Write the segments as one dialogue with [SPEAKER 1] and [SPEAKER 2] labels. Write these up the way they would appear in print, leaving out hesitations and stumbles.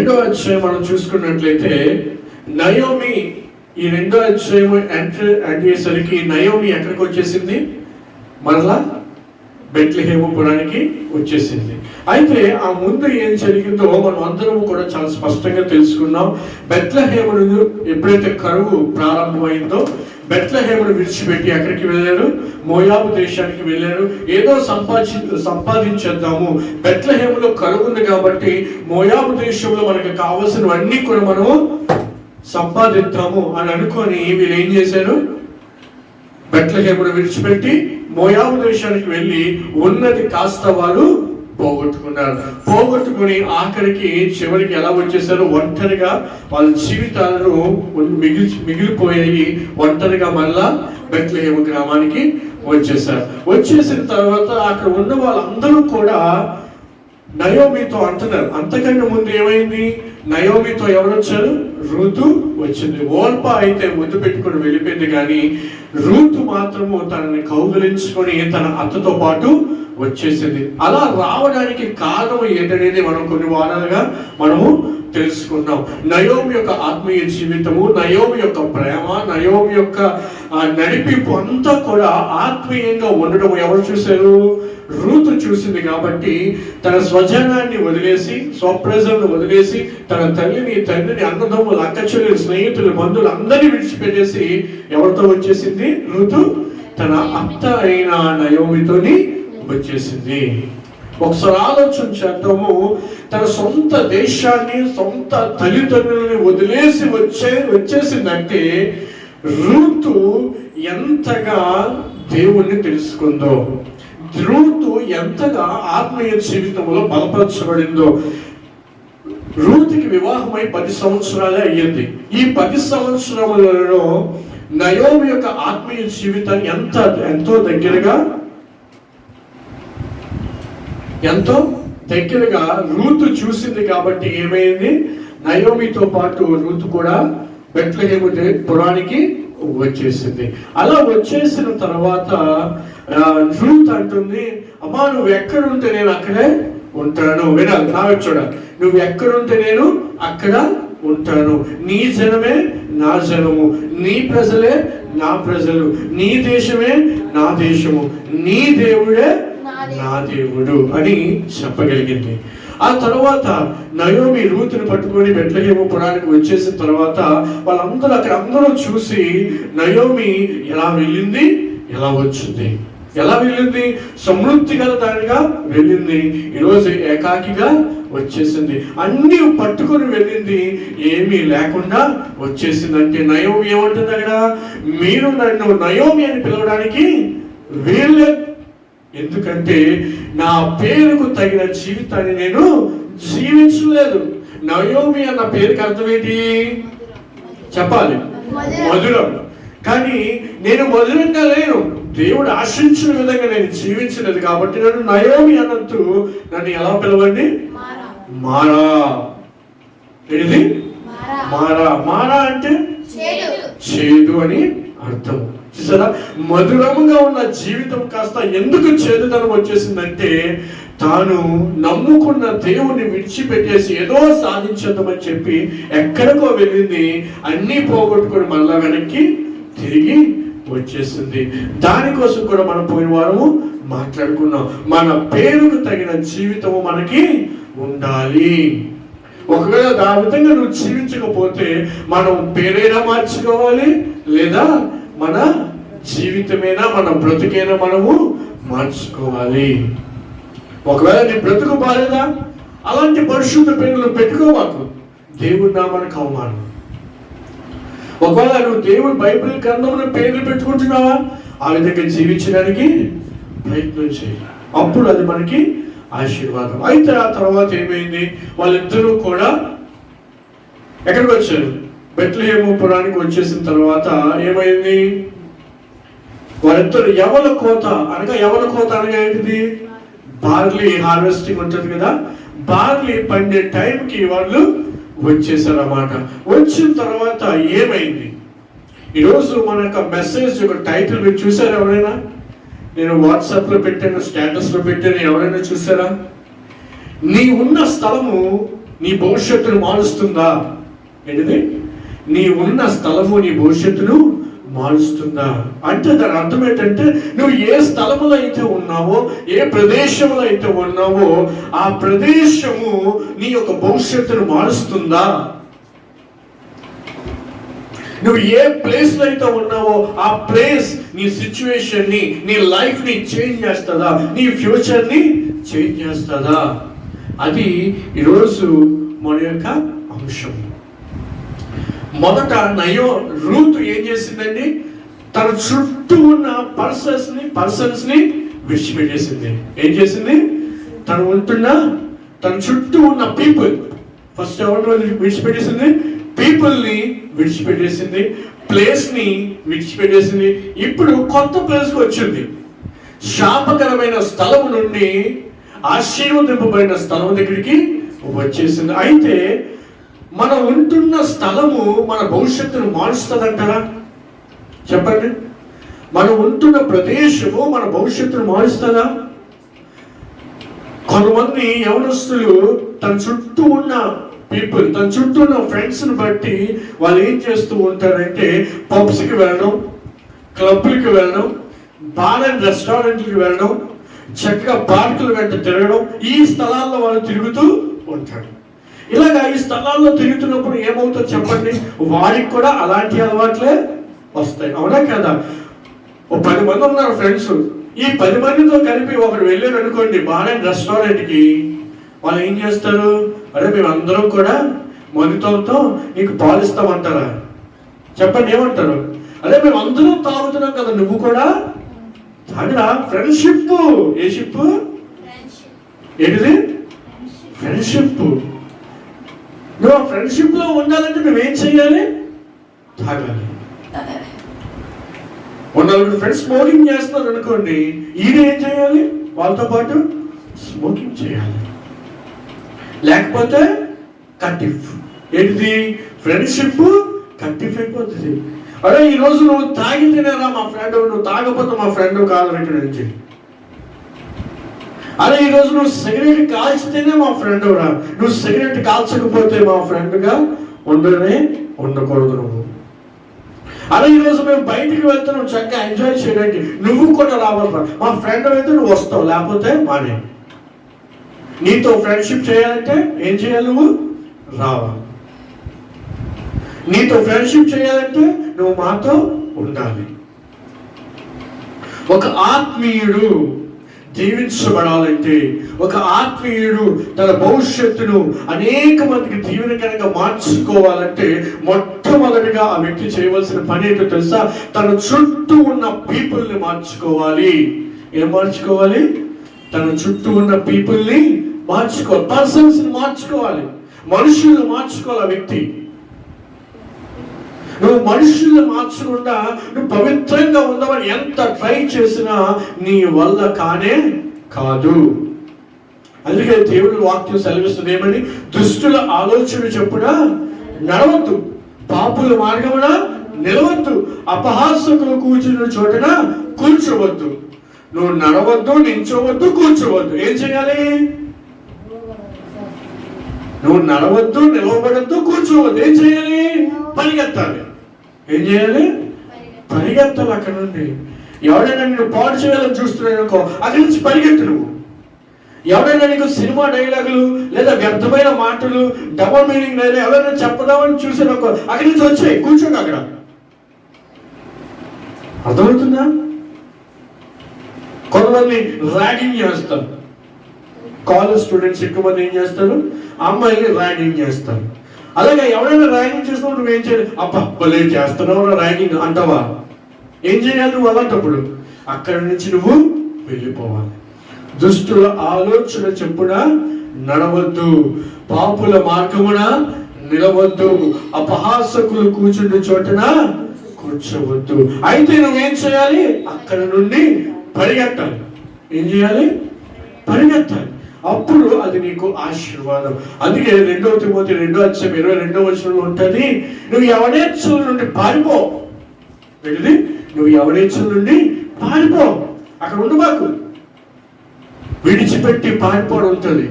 [SPEAKER 1] రెండో అధ్యాయం మనం చూసుకున్నట్లయితే నయోమి, ఈ రెండో అధ్యాయం ఎంటర్ అయ్యేసరికి నయోమి ఎక్కడికి వచ్చేసింది? మరలా బెత్లెహేము పురానికి వచ్చేసింది. అయితే ఆ ముందు ఏం జరిగిందో మనం అందరం కూడా చాలా స్పష్టంగా తెలుసుకున్నాం. బెత్లెహేమును ఎప్పుడైతే కరువు ప్రారంభమైందో బెత్లెహేమును విడిచిపెట్టి ఎక్కడికి వెళ్ళారు? మోయాబు దేశానికి వెళ్ళారు. ఏదో సంపాదించేద్దాము, బెత్లెహేములో కరువు ఉంది కాబట్టి మోయాబు దేశంలో మనకు కావలసినవన్నీ కూడా మనము సంపాదిద్దాము అని అనుకొని వీళ్ళు ఏం చేశారు? బెత్లెహేమును విడిచిపెట్టి మోయాబు దేశానికి వెళ్ళి ఉన్నది కాస్త వారు పోగొట్టుకున్నారు. పోగొట్టుకుని ఆఖరికి చివరికి ఎలా వచ్చేసారు? ఒంటరిగా వాళ్ళ జీవితాలను మిగిలిపోయాయి. ఒంటరిగా మళ్ళా బెత్లెహేము గ్రామానికి వచ్చేసారు. వచ్చేసిన తర్వాత అక్కడ ఉన్న వాళ్ళందరూ కూడా నయోమితో అంటున్నారు. అంతకంటే ముందు ఏమైంది? నయోమితో ఎవరు వచ్చారు? రూతు వచ్చింది. ఓర్ప అయితే ముద్దు పెట్టుకుని వెళ్ళిపోయింది, కానీ రూతు మాత్రము తనని కౌగిలించుకొని తన అత్తతో పాటు వచ్చేసింది. అలా రావడానికి కారణం ఏంటనేది మనం కొన్ని వారాలుగా మనము తెలుసుకున్నాం. నయోమి యొక్క ఆత్మీయ జీవితము, నయోమి యొక్క ప్రేమ, నయోమి యొక్క నడిపింపు అంతా కూడా ఆత్మీయంగా ఉండడం ఎవరు చూశారు? రూతు చూసింది. కాబట్టి తన స్వజనాన్ని వదిలేసి, స్వప్రజలను వదిలేసి, తన తల్లిని, తండ్రిని, అన్నదమ్ములు, అక్కచెల్లెలు, స్నేహితులు, బంధువులు అందరినీ విడిచిపెట్టేసి ఎవరితో వచ్చేసింది? రూతు తన అత్త అయిన నయోమితోని వచ్చేసింది. ఒకసారి ఆలోచన చేద్దాము. తన సొంత దేశాన్ని, సొంత తల్లిదండ్రులని వదిలేసి వచ్చేసిందంటే రూతు ఎంతగా దేవుణ్ణి తెలుసుకుందో, రూతు ఎంతగా ఆత్మీయ జీవితంలో బలపరచబడిందో. రూతుకి వివాహమై 10 సంవత్సరాలే అయ్యింది. ఈ 10 సంవత్సరములలో నయోమి యొక్క ఆత్మీయ జీవితాన్ని ఎంతో దగ్గరగా రూతు చూసింది. కాబట్టి ఏమైంది? నయోమితో పాటు రూతు కూడా బెత్లెహేము పురానికి వచ్చేసింది. అలా వచ్చేసిన తర్వాత రూత్ అంటుంది, అమ్మా నువ్వు ఎక్కడుంటే నేను అక్కడే ఉంటాను. వినాలి, నా చూడ, నువ్వు ఎక్కడుంటే నేను అక్కడ ఉంటాను. నీ జనమే నా జనము, నీ ప్రజలే నా ప్రజలు, నీ దేశమే నా దేశము, నీ దేవుడే నా దేవుడు అని చెప్పగలిగింది. ఆ తర్వాత నయోమి రూతుని పట్టుకొని బెత్లెహేము పురానికి వచ్చేసిన తర్వాత వాళ్ళందరూ అక్కడ అందరూ చూసి నయోమి ఎలా వెళ్ళింది, ఎలా వచ్చింది, ఎలా వెళ్ళింది? సమృద్ధి గల దానిగా వెళ్ళింది. ఈరోజు ఏకాకిగా వచ్చేసింది. అన్ని పట్టుకొని వెళ్ళింది, ఏమీ లేకుండా వచ్చేసింది. అంటే నయోమి ఏమంటుంది అక్కడ? మీరు నన్ను నయోమి అని పిలవడానికి వీళ్ళే, ఎందుకంటే నా పేరుకు తగిన జీవితాన్ని నేను జీవించలేదు. నయోమి అన్న పేరుకి అర్థం ఏంటి చెప్పాలి? మధురం. కానీ నేను మధురంగా లేను, దేవుడు ఆశించిన విధంగా నేను జీవించలేదు. కాబట్టి నన్ను నయోమి అన్నట్టు నన్ను ఎలా పిలవండి? మారా. ఏంటిది? మారా. మారా అంటే చేదు అని అర్థం. చూసారా? మధురముగా ఉన్న జీవితం కాస్త ఎందుకు చేదుదనం వచ్చేసిందంటే తాను నమ్ముకున్న దేవుణ్ణి విడిచిపెట్టేసి ఏదో సాధించేద్దామని చెప్పి ఎక్కడికో వెళ్ళింది. అన్నీ పోగొట్టుకొని మళ్ళా వెనక్కి తిరిగి వచ్చేసింది. దానికోసం కూడా మనం పోయిన వారము మాట్లాడుకున్నాం. మన పేరుకు తగిన జీవితము మనకి ఉండాలి. ఒకవేళ ఆ విధంగా నువ్వు జీవించకపోతే మనం పేరైనా మార్చుకోవాలి, లేదా మన జీవితమైనా, మన బ్రతుకైనా మనము మార్చుకోవాలి. ఒకవేళ నీ బ్రతుకు బాలేదా, అలాంటి పరిశుద్ధ పేర్లు పెట్టుకోవాకు, దేవుడి నామానికి అవమానం. ఒకవేళ నువ్వు దేవుడు బైబిల్ గ్రంథంలో పేర్లు పెట్టుకుంటున్నావా, ఆ విధంగా జీవించడానికి ప్రయత్నం చేయాలి. అప్పుడు అది మనకి ఆశీర్వాదం. అయితే ఆ తర్వాత ఏమైంది? వాళ్ళిద్దరూ కూడా ఎక్కడికి వచ్చారు? బెత్లెహేము పురానికి వచ్చేసిన తర్వాత ఏమైంది? వాళ్ళిద్దరు యవన కోత అనగా ఏంటిది? బార్లీ హార్వెస్టింగ్ ఉంటుంది కదా, బార్లీ పండే టైంకి వాళ్ళు వచ్చేసారు అన్నమాట. వచ్చిన తర్వాత ఏమైంది? ఈరోజు మన యొక్క మెసేజ్ యొక్క టైటిల్ మీరు చూసారా ఎవరైనా? నేను వాట్సాప్లో పెట్టాను, స్టేటస్లో పెట్టాను, ఎవరైనా చూసారా? నీ ఉన్న స్థలము నీ భవిష్యత్తును మారుస్తుందా? ఏంటిది? నీ ఉన్న స్థలము నీ భవిష్యత్తును మారుస్తుందా అంటే దాని అర్థం ఏంటంటే, నువ్వు ఏ స్థలములో అయితే ఉన్నావో, ఏ ప్రదేశంలో అయితే ఉన్నావో, ఆ ప్రదేశము నీ యొక్క భవిష్యత్తును మారుస్తుందా? నువ్వు ఏ ప్లేస్ లో అయితే ఉన్నావో ఆ ప్లేస్ నీ సిచ్యువేషన్ ని, నీ లైఫ్ ని చేంజ్ చేస్తుందా? నీ ఫ్యూచర్ ని చేంజ్ చేస్తుందా? అది ఈరోజు మన యొక్క అంశం. మొదట రూతు ఏం చేసిందండి? తన చుట్టూ ఉన్న పర్సన్స్ ని విడిచిపెట్టేసింది. ఏం చేసింది? తన చుట్టూ ఉన్న పీపుల్, ఫస్ట్ ఎవరు విడిచిపెట్టేసింది? పీపుల్ ని విడిచిపెట్టేసింది, ప్లేస్ ని విడిచిపెట్టేసింది. ఇప్పుడు కొత్త ప్లేస్ కి వచ్చింది. శాపకరమైన స్థలం నుండి ఆశీర్వదింపబడిన స్థలం దగ్గరికి వచ్చేసింది. అయితే మనం ఉంటున్న స్థలము మన భవిష్యత్తును మారుస్తుందంటారా? చెప్పండి. మనం ఉంటున్న ప్రదేశము మన భవిష్యత్తును మారుస్తుందా? కొంతమంది యవనస్తులు తన చుట్టూ ఉన్న పీపుల్, తన చుట్టూ ఉన్న ఫ్రెండ్స్ని బట్టి వాళ్ళు ఏం చేస్తూ ఉంటారంటే, పబ్స్కి వెళ్ళడం, క్లబ్లకి వెళ్ళడం, బార్ అండ్ రెస్టారెంట్కి వెళ్ళడం, చక్కగా పార్కుల వెంట తిరగడం, ఈ స్థలాల్లో వాళ్ళు తిరుగుతూ ఉంటారు. ఇలాగా ఈ స్థలాల్లో తిరుగుతున్నప్పుడు ఏమవుతుందో చెప్పండి? వాడికి కూడా అలాంటి అలవాట్లే వస్తాయి. అవునా కదా? ఓ 10 మంది ఉన్నారు ఫ్రెండ్స్. ఈ 10 మందితో కలిపి ఒకడు వెళ్ళారు అనుకోండి బార్ అండ్ రెస్టారెంట్కి, వాళ్ళు ఏం చేస్తారు? అరే మేమందరం కూడా మందుతో నీకు పాలిస్తామంటారా? చెప్పండి, ఏమంటారు? అరే మేము అందరం తాగుతున్నాం కదా, నువ్వు కూడా తాగరా? ఫ్రెండ్షిప్. ఏ షిప్? ఏంటిది? ఫ్రెండ్షిప్. నువ్వు ఫ్రెండ్షిప్ లో ఉండాలంటే నువ్వేం చెయ్యాలి? తాగాలి. నలుగురు ఫ్రెండ్స్ స్మోకింగ్ చేస్తున్నారు అనుకోండి, ఈయన ఏం చేయాలి? వాళ్ళతో పాటు స్మోకింగ్ చేయాలి. లేకపోతే కట్టిఫ్. ఏంటిది? ఫ్రెండ్షిప్ కట్టిఫ్ అయిపోతుంది. అరే ఈరోజు నువ్వు తాగితేనేరా మా ఫ్రెండ్, నువ్వు తాగకపోతే మా ఫ్రెండ్ కాదు ఇక్కడ నుంచి. అరే ఈరోజు నువ్వు సిగరెట్ కాల్చితేనే మా ఫ్రెండ్ రా, నువ్వు సిగరెట్ కాల్చకపోతే మా ఫ్రెండ్గా ఉండకూడదు నువ్వు. అరే ఈరోజు మేము బయటికి వెళ్తున్నాం చక్కగా ఎంజాయ్ చేయడానికి, నువ్వు కూడా రావాలరా, మా ఫ్రెండ్ అయితే నువ్వు వస్తావు, లేకపోతే మానే. నీతో ఫ్రెండ్షిప్ చేయాలంటే ఏం చేయాలి? నువ్వు రావాలి. నీతో ఫ్రెండ్షిప్ చేయాలంటే నువ్వు మాతో ఉండాలి. ఒక ఆత్మీయుడు దీవించబడాలంటే, ఒక ఆత్మీయుడు తన భవిష్యత్తును అనేక మందికి దీవెనకరంగా మార్చుకోవాలంటే, మొట్టమొదటిగా ఆ వ్యక్తి చేయవలసిన పని ఏంటో తెలుసా? తన చుట్టూ ఉన్న పీపుల్ని మార్చుకోవాలి. ఏం మార్చుకోవాలి? తన చుట్టూ ఉన్న పీపుల్ని మార్చుకోవాలి, పర్సన్స్ మార్చుకోవాలి, మనుషులను మార్చుకోవాలి. ఆ వ్యక్తి, నువ్వు మనుషులను మార్చకుండా నువ్వు పవిత్రంగా ఉండవని ఎంత ట్రై చేసినా నీ వల్ల కాదు. అందుకే దేవుడి వాక్యం సెలవిస్తుంది ఏమని? దుష్టుల ఆలోచన చెప్పున నడవద్దు, పాపుల మార్గమున నిలవద్దు, అపహాసకులు కూర్చున్న చోటన కూర్చోవద్దు. నువ్వు నడవద్దు, నించోవద్దు, కూర్చోవద్దు. ఏం చేయాలి? నువ్వు నడవద్దు, నిలవబడద్దు, కూర్చోవద్దు. ఏం చేయాలి? పరిగెత్తాలి. ఏం చేయాలి? పరిగెత్తాలి. అక్కడ నుండి ఎవడైనా నేను పాడు చేయాలని చూస్తున్నాను అనుకో, అక్కడి నుంచి పరిగెత్తు. నువ్వు ఎవరైనా నీకు సినిమా డైలాగులు లేదా వ్యర్థమైన మాటలు, డబల్ మీనింగ్ డైలాగ్ ఎవరైనా చెప్పదామని చూసాను అనుకో, అక్కడి నుంచి వచ్చాయి, కూర్చోండి అక్కడ. అర్థమవుతుందా? కొంతమంది ర్యాగింగ్ చేస్తారు. కాలేజ్ స్టూడెంట్స్ ఎక్కువ మంది ఏం చేస్తారు? అమ్మాయిని ర్యాగింగ్ చేస్తారు. అలాగే ఎవరైనా ర్యాగింగ్ చేసినప్పుడు నువ్వేం చేయాలి? అబ్బా భలే చేస్తున్నావు ర్యాగింగ్ అంటావా? ఏం చేయాలి నువ్వు అలాంటప్పుడు? అక్కడి నుంచి నువ్వు వెళ్ళిపోవాలి. దుష్టుల ఆలోచన చెప్పున నడవద్దు, పాపుల మార్గమున నిలవద్దు, అపహాసకులు కూర్చుండే చోటన కూర్చోవద్దు. అయితే నువ్వేం చేయాలి? అక్కడ నుండి పరిగెత్తాలి. ఏం చేయాలి? పరిగెత్తాలి. అప్పుడు అది నీకు ఆశీర్వాదం. అందుకే 2 తిమోతి 2:22 ఉంటుంది, నువ్వు యవనేచ్ఛల నుండి పారిపో. ఏంటిది? నువ్వు యవనేచ్ఛల నుండి పారిపో. అక్కడ ఉండబాకు, విడిచిపెట్టి పారిపోవడం ఉంటుంది.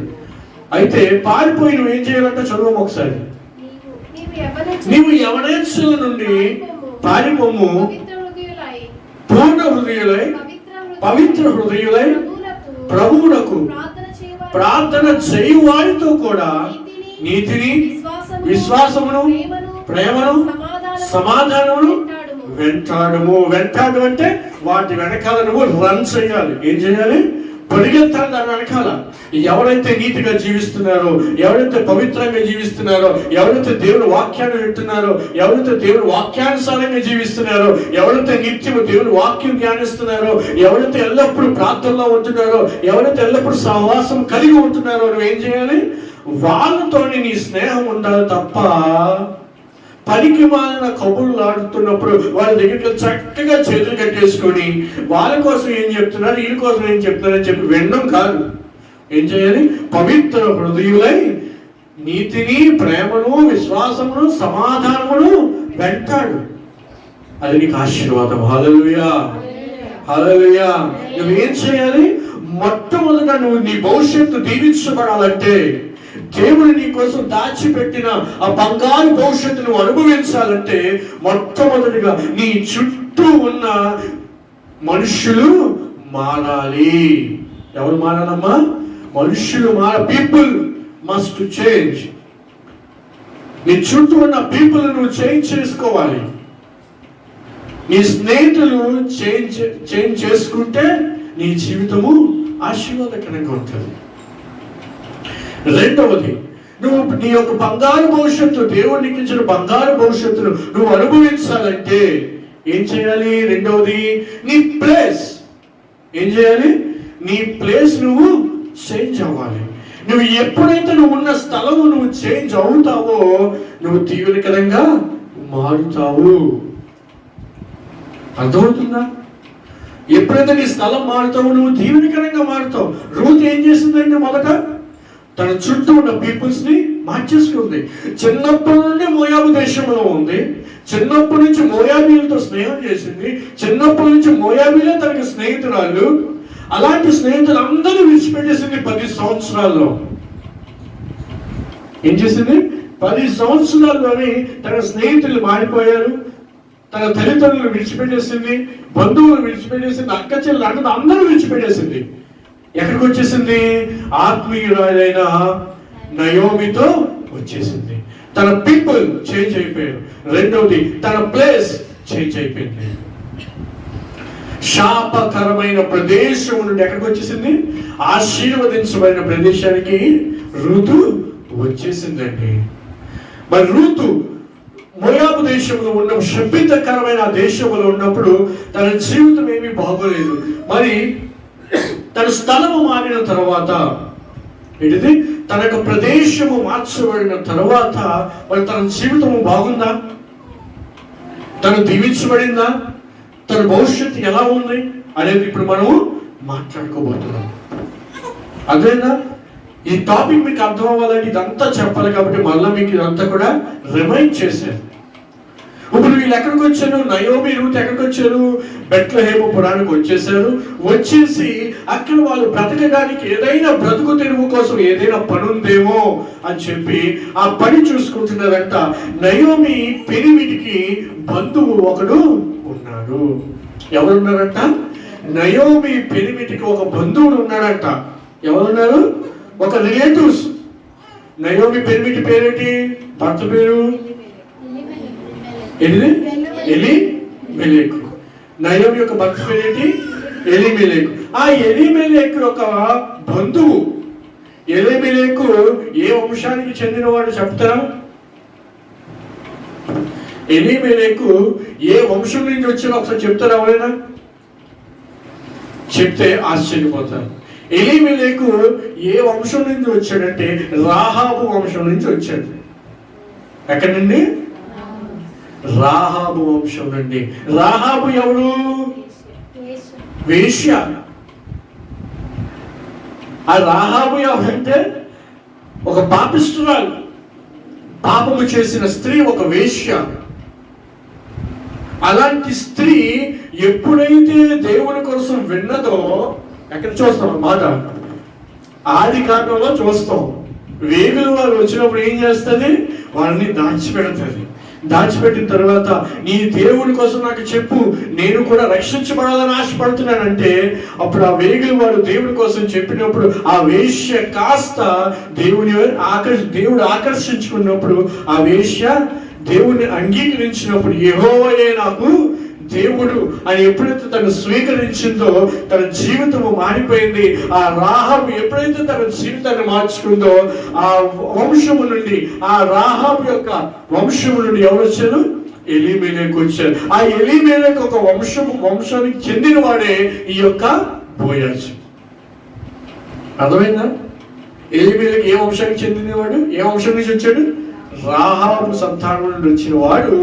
[SPEAKER 1] అయితే పారిపోయి నువ్వు ఏం చేయాలంటే చదువు ఒకసారి. నీవు యవనేచ్ఛల నుండి పారిపోము, పూర్ణ హృదయులై పవిత్ర హృదయులై ప్రభువునకు ప్రార్థన చేయు వారితో కూడా నీతిని, విశ్వాసమును, ప్రేమను, సమాధానమును వెంటాడము. వెంటాడు అంటే వాటి వెనకాల నువ్వు రన్ చేయాలి. ఏం చేయాలి? పరిగెత్తాలి దాని వెనకాల. ఎవరైతే నీతిగా జీవిస్తున్నారో, ఎవరైతే పవిత్రంగా జీవిస్తున్నారో, ఎవరైతే దేవుని వాక్యాన్ని వింటున్నారో, ఎవరైతే దేవుని వాక్యానుసారంగా జీవిస్తున్నారో, ఎవరైతే నిత్యము దేవుని వాక్యం ధ్యానిస్తున్నారో, ఎవరైతే ఎల్లప్పుడూ ప్రార్థనలో ఉంటున్నారో, ఎవరైతే ఎల్లప్పుడూ సహవాసం కలిగి ఉంటున్నారో, నువ్వేం చేయాలి? వాళ్ళతో నీ స్నేహం ఉండాలి తప్ప పనికి మాలిన కబుర్లు ఆడుతున్నప్పుడు వాళ్ళ దగ్గరికి చక్కగా చేతులు కట్టేసుకొని వాళ్ళ కోసం ఏం చెప్తున్నారు, వీళ్ళ కోసం ఏం చెప్తున్నారని చెప్పి వినడం కాదు. ఏం చేయాలి? పవిత్ర హృదయులై నీతిని, ప్రేమను, విశ్వాసమును, సమాధానమును వెంటాడు. అది నీకు ఆశీర్వాదం. హల్లెలూయా, హల్లెలూయా. నువ్వేం చేయాలి? మొట్టమొదట నువ్వు నీ భవిష్యత్తు దీవించబడాలంటే, దేవుడు నీ కోసం దాచిపెట్టిన ఆ బంగారు భవిష్యత్తును అనుభవించాలంటే, మొట్టమొదటిగా నీ చుట్టూ ఉన్న మనుషులు మారాలి. ఎవరు మారాలమ్మా? మనుషులు పీపుల్ మస్ట్ చేంజ్. నీ చుట్టూ ఉన్న పీపుల్ నువ్వు చేంజ్ చేసుకోవాలి. నీ స్నేహితులు చేంజ్ చేసుకుంటే నీ జీవితము ఆశీర్వాదకరంగా ఉంటుంది. రెండవది, నువ్వు నీ యొక్క బంగారు భవిష్యత్తు, దేవుడికి ఇచ్చిన బంగారు భవిష్యత్తును నువ్వు అనుభవించాలంటే ఏం చేయాలి? రెండవది, నీ ప్లేస్. ఏం చేయాలి? నీ ప్లేస్ నువ్వు చేంజ్ అవ్వాలి. నువ్వు ఎప్పుడైతే నువ్వు ఉన్న స్థలము నువ్వు చేంజ్ అవుతావో, నువ్వు దీవెనకరంగా మారుతావు. అర్థమవుతుందా? ఎప్పుడైతే నీ స్థలం మారుతావో నువ్వు దీవెనకరంగా మారుతావు. రూత్ ఏం చేసిందంటే, మొదట తన చుట్టూ ఉన్న పీపుల్స్ ని మార్చేసుకుంది. చిన్నప్పటి నుండి మోయాబు దేశంలో ఉంది. చిన్నప్పటి నుంచి మోయాబీలతో స్నేహం చేసింది. చిన్నప్పటి నుంచి మోయాబీలే తనకి స్నేహితురాళ్ళు. అలాంటి స్నేహితులు అందరూ విడిచిపెట్టేసింది 10 సంవత్సరాల్లో. ఏం చేసింది? 10 సంవత్సరాల్లోని తన స్నేహితులు మారిపోయారు. తన తల్లిదండ్రులు విడిచిపెట్టేసింది, బంధువులు విడిచిపెట్టేసింది, అక్క చెల్లెలు అందరూ విడిచిపెట్టేసింది. ఎక్కడికి వచ్చేసింది? ఆత్మీయురాలైన నయోమితో వచ్చేసింది. తన పీపుల్ చేంజ్ అయిపోయారు. రెండవది, తన ప్లేస్ చేంజ్ అయిపోయింది. శాపకరమైన ప్రదేశం నుండి ఎక్కడికి వచ్చేసింది? ఆశీర్వదించబడిన ప్రదేశానికి ఋతు వచ్చేసిందండి. మరి ఋతు మోయాబు దేశంలో ఉన్న శపితకరమైన దేశంలో ఉన్నప్పుడు తన జీవితం ఏమీ బాగోలేదు. మరి తన స్థలము మారిన తర్వాత, ఏంటిది? తన యొక్క ప్రదేశము మార్చబడిన తర్వాత మరి తన జీవితము బాగుందా? తను దీవించబడిందా? తన భవిష్యత్తు ఎలా ఉంది అనేది ఇప్పుడు మనము మాట్లాడుకోబోతున్నాం. అదేనా? ఈ టాపిక్ మీకు అర్థం అవ్వాలంటే ఇదంతా చెప్పాలి కాబట్టి మళ్ళీ మీకు ఇదంతా కూడా రిమైండ్ చేశాను. ఇప్పుడు వీళ్ళు ఎక్కడికి వచ్చారు? నయోమి, రూత్ ఎక్కడికి వచ్చారు? బెత్లెహేము పురానికి వచ్చేసారు. వచ్చేసి అక్కడ వాళ్ళు బ్రతకడానికి ఏదైనా బ్రతుకు తెరువు కోసం ఏదైనా పని ఉందేమో అని చెప్పి ఆ పని చూసుకుంటున్నారంట. నయోమి పెనిమిటికి బంధువు ఒకడు ఉన్నాడు. ఎవరున్నారంట? నయోమి పెనిమిటికి ఒక బంధువుడు ఉన్నాడంట. ఎవరున్నారు? ఒక రిలేటివ్స్. నయోమి పెనిమిటి పేరేంటి? భర్త పేరు ఎలీమెలెకు. నయోమి యొక్క భర్త పేరేంటి? ఎలీమెలెకు. ఆ ఎలీమెలెకు ఒక బంధువు. ఎలీమెలెకు ఏ వంశానికి చెందినవాడు చెప్తారా? ఎలీమెలెకు ఏ వంశం నుంచి వచ్చినా ఒకసారి చెప్తారా ఎవరైనా? చెప్తే ఆశ్చర్యపోతారు. ఎలీమెలెకు ఏ వంశం నుంచి వచ్చాడంటే రాహాబు వంశం నుంచి వచ్చాడు. ఎక్కడి నుండి? రాహాబు వంశం నుండి. రాహాబు ఎవరు? వేశ్య. ఆ రాహాబు ఎవరంటే ఒక పాపిష్టురాలు, పాపము చేసిన స్త్రీ, ఒక వేశ్య. అలాంటి స్త్రీ ఎప్పుడైతే దేవుని కోసం విన్నదో, ఎక్కడ చూస్తాం మాట? ఆది కాండంలో చూస్తాం. వేగుల వారు వచ్చినప్పుడు ఏం చేస్తుంది? వాళ్ళని దాచిపెడుతుంది. దాచిపెట్టిన తర్వాత నీ దేవుడి కోసం నాకు చెప్పు, నేను కూడా రక్షించబడాలని ఆశపడుతున్నానంటే అప్పుడు ఆ వేగుల వారు దేవుడి కోసం చెప్పినప్పుడు ఆ వేశ్య కాస్త దేవుడు ఆకర్షించుకున్నప్పుడు ఆ వేశ్య దేవుడిని అంగీకరించినప్పుడు యెహోవాయే నాకు దేవుడు అని ఎప్పుడైతే తను స్వీకరించిందో తన జీవితము మారిపోయింది. ఆ రాహాబు ఎప్పుడైతే తన జీవితాన్ని మార్చుకుందో ఆ వంశము నుండి, ఆ రాహాబు యొక్క వంశము నుండి ఎవరు వచ్చారు? ఎలీమెలెకు వచ్చారు. ఆ ఎలీమెలెకు ఒక వంశానికి చెందిన వాడే ఈ యొక్క బోయాజు. అర్థమైందా? ఎలీమెలెకు ఏ వంశానికి చెందినవాడు? ఏ వంశం నుంచి వచ్చాడు? రాహాబు సంతానం నుండి వచ్చిన వాడు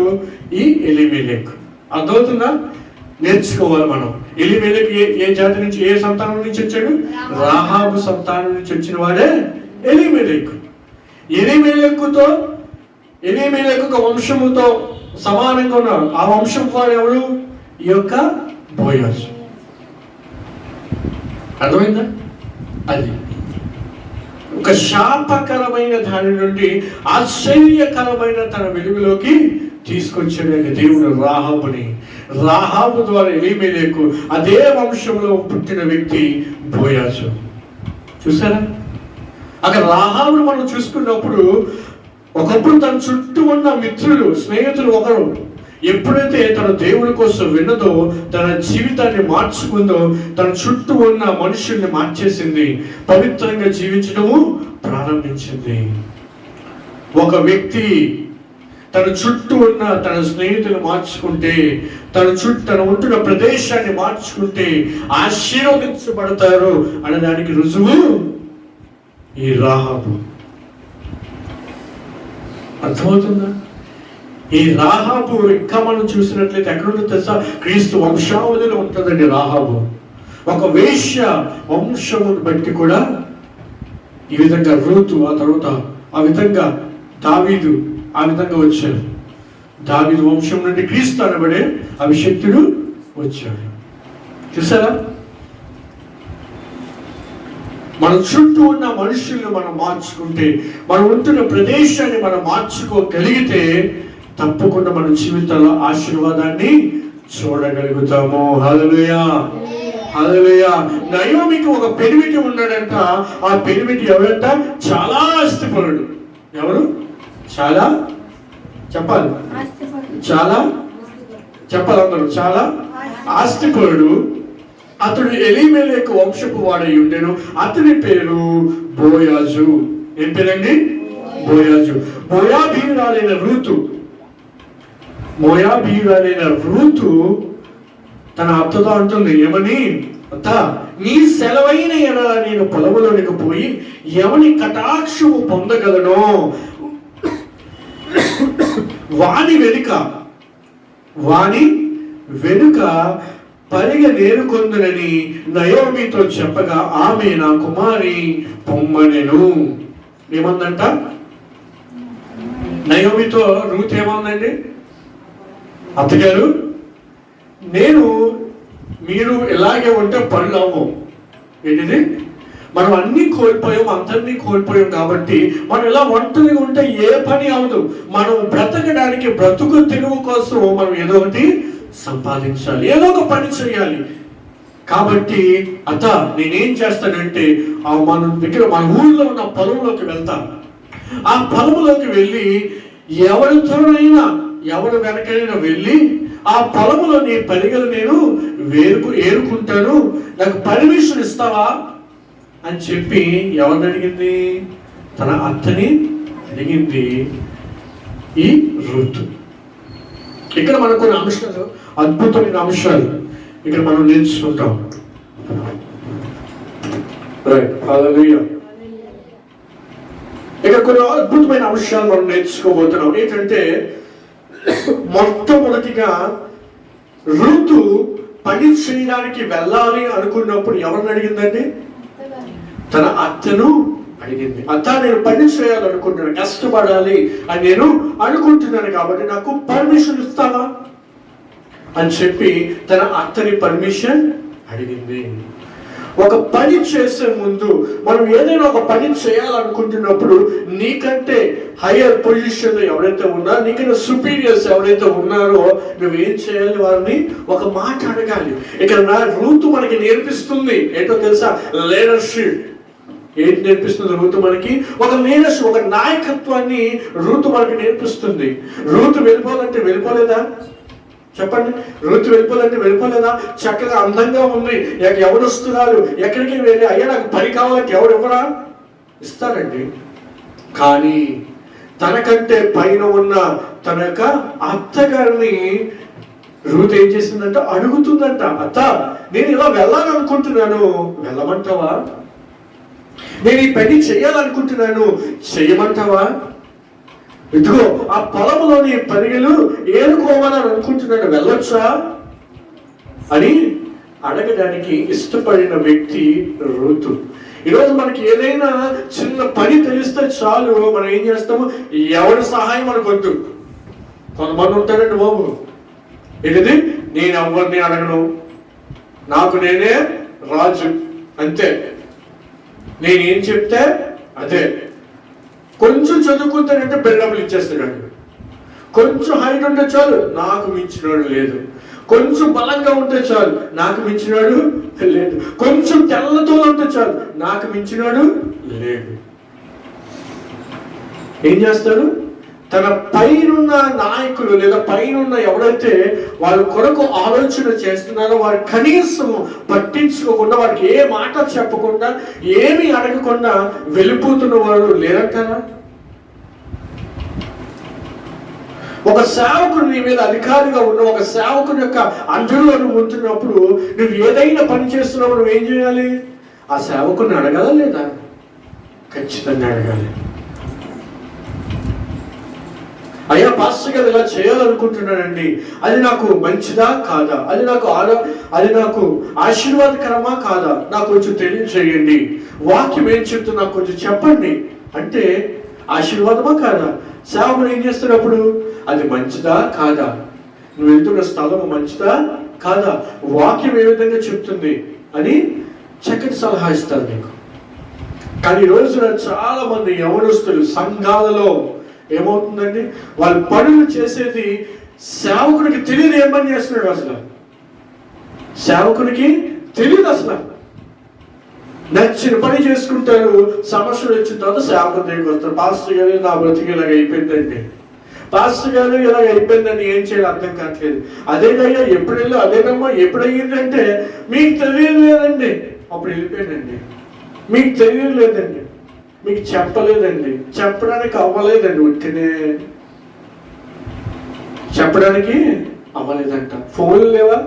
[SPEAKER 1] ఈ ఎలీమెలెకు. అర్థమవుతుందా? నేర్చుకోవాలి మనం. ఎలీమెలెకు ఏ జాతి నుంచి, ఏ సంతానం నుంచి వచ్చాడు? రాహాబు సంతానం నుంచి వచ్చిన వాడే ఎలీమెలెకు. ఎలీమెలెకు ఒక వంశముతో సమానంగా ఉన్నారు. ఆ వంశం వాడు ఎవరు? ఈ యొక్క బోయాజు. అర్థమైందా? అది ఒక శాపకరమైన దాని నుండి ఆశ్చర్యకరమైన తన వెలుగులోకి తీసుకొచ్చాడు దేవుడు రాహాబుని. రాహాబు ద్వారా ఎలీమెలెకు అదే వంశంలో పుట్టిన వ్యక్తి బోయాజు. చూసారా? అక్కడ రాహాబును మనం చూసుకున్నప్పుడు ఒకప్పుడు తన చుట్టూ ఉన్న మిత్రులు, స్నేహితులు ఒకరు ఎప్పుడైతే తన దేవుడి కోసం విన్నదో, తన జీవితాన్ని మార్చుకుందో, తన చుట్టూ ఉన్న మనుషుల్ని మార్చేసింది, పవిత్రంగా జీవించడము ప్రారంభించింది. ఒక వ్యక్తి తన చుట్టూ ఉన్న తన స్నేహితులు మార్చుకుంటే, తన ఉంటున్న ప్రదేశాన్ని మార్చుకుంటే ఆశీర్వదించబడతారు అనడానికి రుజువు ఈ రాహాబు. అర్థమవుతుందా? ఈ రాహాబు ఇంకా మనం చూసినట్లయితే ఎక్కడుందో తెలుసా? క్రీస్తు వంశావళిలో ఉంటుందండి రాహాబు. ఒక వేశ్య వంశమును బట్టి కూడా ఈ విధంగా రూతు, ఆ తర్వాత ఆ విధంగా దావీదు ఆ విధంగా వచ్చారు. దావీదు వంశం నుండి క్రీస్తు అనబడే అభిషక్తుడు వచ్చాడు. చూసారా? మన చుట్టూ ఉన్న మనుషుల్ని మనం మార్చుకుంటే, మనం ఉంటున్న ప్రదేశాన్ని మనం మార్చుకోగలిగితే తప్పకుండా మన జీవితంలో ఆశీర్వాదాన్ని చూడగలుగుతాము. హల్లెలూయా, హల్లెలూయా. నయోమికి ఒక పెనిమిటి ఉన్నాడంట. ఆ పెనిమిటి ఎవరంట? చాలా ఆస్తిపరుడు. ఎవరు? చాలా చెప్పాలి, చాలా చెప్పాలి అందరూ. చాలా ఆస్తిపరుడు. అతడు ఎలీమెలెకు వంశపు వాడై ఉండెను. అతని పేరు బోయాజు. ఏం పేరండి? బోయాజు. మోయాబీయురాలైన రూతు తన అత్తతో అంటుంది, ఏమని? అత్త, నీ సెలవైన ఎడల నేను పొలములోనికి పోయి ఎవని కటాక్షము పొందగలనో వాని వెనుక పరిగె నేరుకొందునని నయోమితో చెప్పగా ఆమె నా కుమారి పొమ్మనెను. ఏమందంట? నయోమితో రూత్ ఏమందండి? అత్తగారు, మీరు ఇలాగే ఉంటే పనులు అవ్వవు. ఏంటిది? మనం అన్ని కోల్పోయాం, అందరినీ కోల్పోయాం కాబట్టి మనం ఇలా ఒంటరిగా ఉంటే ఏ పని అవదు. మనం బ్రతకడానికి, బ్రతుకు తెరువు కోసం మనం ఏదో ఒకటి సంపాదించాలి, ఏదో ఒక పని చేయాలి. కాబట్టి అత్త, నేనేం చేస్తానంటే మన ఊళ్ళో ఉన్న పొలంలోకి వెళ్తాను. ఆ పొలంలోకి వెళ్ళి ఎవరి వెనకైనా వెళ్ళి ఆ పొలంలో నీ పరిగెలు నేను ఏరుకుంటాను, నాకు పర్మిషన్ ఇస్తావా అని చెప్పి ఎవరిని అడిగింది? తన అత్తని అడిగింది ఈ రూతు. ఇక్కడ మనకు కొన్ని అంశాలు, అద్భుతమైన అంశాలు ఇక్కడ మనం నేర్చుకుంటాం. ఇక్కడ కొన్ని అద్భుతమైన అంశాలు మనం నేర్చుకోబోతున్నాం. ఏంటంటే, మొట్టమొదటిగా రూతు పని చేయడానికి వెళ్ళాలి అనుకున్నప్పుడు ఎవరిని అడిగిందండి? తన అత్తను అడిగింది. అత్త, నేను పని చేయాలనుకుంటున్నాను, కష్టపడాలి అని నేను అనుకుంటున్నాను, కాబట్టి నాకు పర్మిషన్ ఇస్తావా అని చెప్పి తన అత్తని పర్మిషన్ అడిగింది. ఒక పని చేసే ముందు మనం ఏదైనా ఒక పని చేయాలనుకుంటున్నప్పుడు నీకంటే హయ్యర్ పొజిషన్ ఎవరైతే ఉన్నారో, నీకైనా సుపీరియర్స్ ఎవరైతే ఉన్నారో నువ్వేం చేయాలి? వారిని ఒక మాట అడగాలి. ఇక్కడ రూతు మనకి నేర్పిస్తుంది ఏంటో తెలుసా? లీడర్షిప్. ఏంటి నేర్పిస్తుంది రూతు మనకి? ఒక లీడర్షిప్, ఒక నాయకత్వాన్ని రూతు మనకి నేర్పిస్తుంది. రూతు వెళ్ళిపోవాలంటే వెళ్ళిపోలేదా? చెప్పండి. రూతు వెళ్ళిపోలేదా? చక్కగా అందంగా ఉంది, ఎవరు వస్తున్నారు, ఎక్కడికి వెళ్ళి అయ్యా నాకు పని కావాలంటే ఎవరు ఇవ్వరా? ఇస్తారండి. కానీ తనకంటే పైన ఉన్న తన యొక్క అత్తగారిని రూతు ఏం చేసిందంట? అడుగుతుందంట, అత్త నేను ఇలా వెళ్ళాలనుకుంటున్నాను, వెళ్ళమంటావా? నేను ఈ పని చేయాలనుకుంటున్నాను, చెయ్యమంటావా? ఇదిగో ఆ పొలంలోని పరిగెలు ఏరుకోవాలని అనుకుంటున్నాను, వెళ్ళొచ్చా అని అడగడానికి ఇష్టపడిన వ్యక్తి రూతు. ఈరోజు మనకి ఏదైనా చిన్న పని తెలిస్తే చాలు, మనం ఏం చేస్తాము? ఎవరి సహాయం మనకు వద్దు. కొంతమంది ఉంటారండి బాబు, ఏంటిది, నేను ఎవరిని అడగను, నాకు నేనే రాజు, అంతే, నేనేం చెప్తే అదే. కొంచెం చదువుకుంటానంటే బిల్డప్లు ఇచ్చేస్తాడు. కొంచెం హైట్ ఉంటే చాలు, నాకు మించినోడు లేదు. కొంచెం బలంగా ఉంటే చాలు, నాకు మించినాడు లేదు. కొంచెం తెల్లతో ఉంటే చాలు, నాకు మించినాడు లేడు. ఏం చేస్తాడు? తన పైనున్న నాయకులు లేదా పైనున్న ఎవరైతే వాళ్ళ కొరకు ఆలోచన చేస్తున్నారో వారు కనీసం పట్టించుకోకుండా, వారికి ఏ మాట చెప్పకుండా, ఏమి అడగకుండా వెళ్ళిపోతున్న వారు లేరంటారా? ఒక సేవకుడు నీ మీద అధికారిగా ఉన్న ఒక సేవకుని యొక్క అంజులో నువ్వు ఉంటున్నప్పుడు, నువ్వు ఏదైనా పని చేస్తున్నావు, నువ్వేం చేయాలి? ఆ సేవకుని అడగాలా లేదా? ఖచ్చితంగా అడగాలి. అయ్యా పాస్టర్ గారు ఇలా చేయాలనుకుంటున్నానండి, అది నాకు మంచిదా కాదా, అది నాకు ఆశీర్వాదకరమా కాదా, నాకు కొంచెం తెలియచేయండి, వాక్యం ఏం చెప్తున్నా నాకు కొంచెం చెప్పండి అంటే ఆశీర్వాదమా కాదా? సేవకుడు ఏం చేస్తున్నప్పుడు అది మంచిదా కాదా, నువ్వు వెళ్తున్న స్థలం మంచిదా కాదా, వాక్యం ఏ విధంగా చెప్తుంది అని చక్కటి సలహా ఇస్తారు నీకు. కానీ ఈ రోజున చాలా మంది యవనస్తులు సంఘాలలో ఏమవుతుందండి, వాళ్ళు పనులు చేసేది సేవకుడికి తెలియదు ఏం పని చేస్తున్నాడు. అసలు సేవకుడికి తెలియదు. అసలు నచ్చిన పని చేసుకుంటారు. సమస్యలు వచ్చిన తర్వాత సేవకుడి దగ్గరికి వస్తారు. పాస్టర్ గారు నా బ్రతికి ఇలాగ అయిపోయిందండి, పాస్టర్ గారు ఇలాగ అయిపోయిందండి, ఏం చేయాలి అర్థం కావట్లేదు. అదేనయ్యా ఎప్పుడు వెళ్ళి అదేనమ్మా ఎప్పుడు అయ్యిందంటే మీకు తెలియలేదండి, అప్పుడు వెళ్ళిపోయానండి, మీకు తెలియలేదండి, మీకు చెప్పలేదండి, చెప్పడానికి అవ్వలేదండి, ఉట్టినే చెప్పడానికి అవ్వలేదంట. ఫోన్లు లేవా,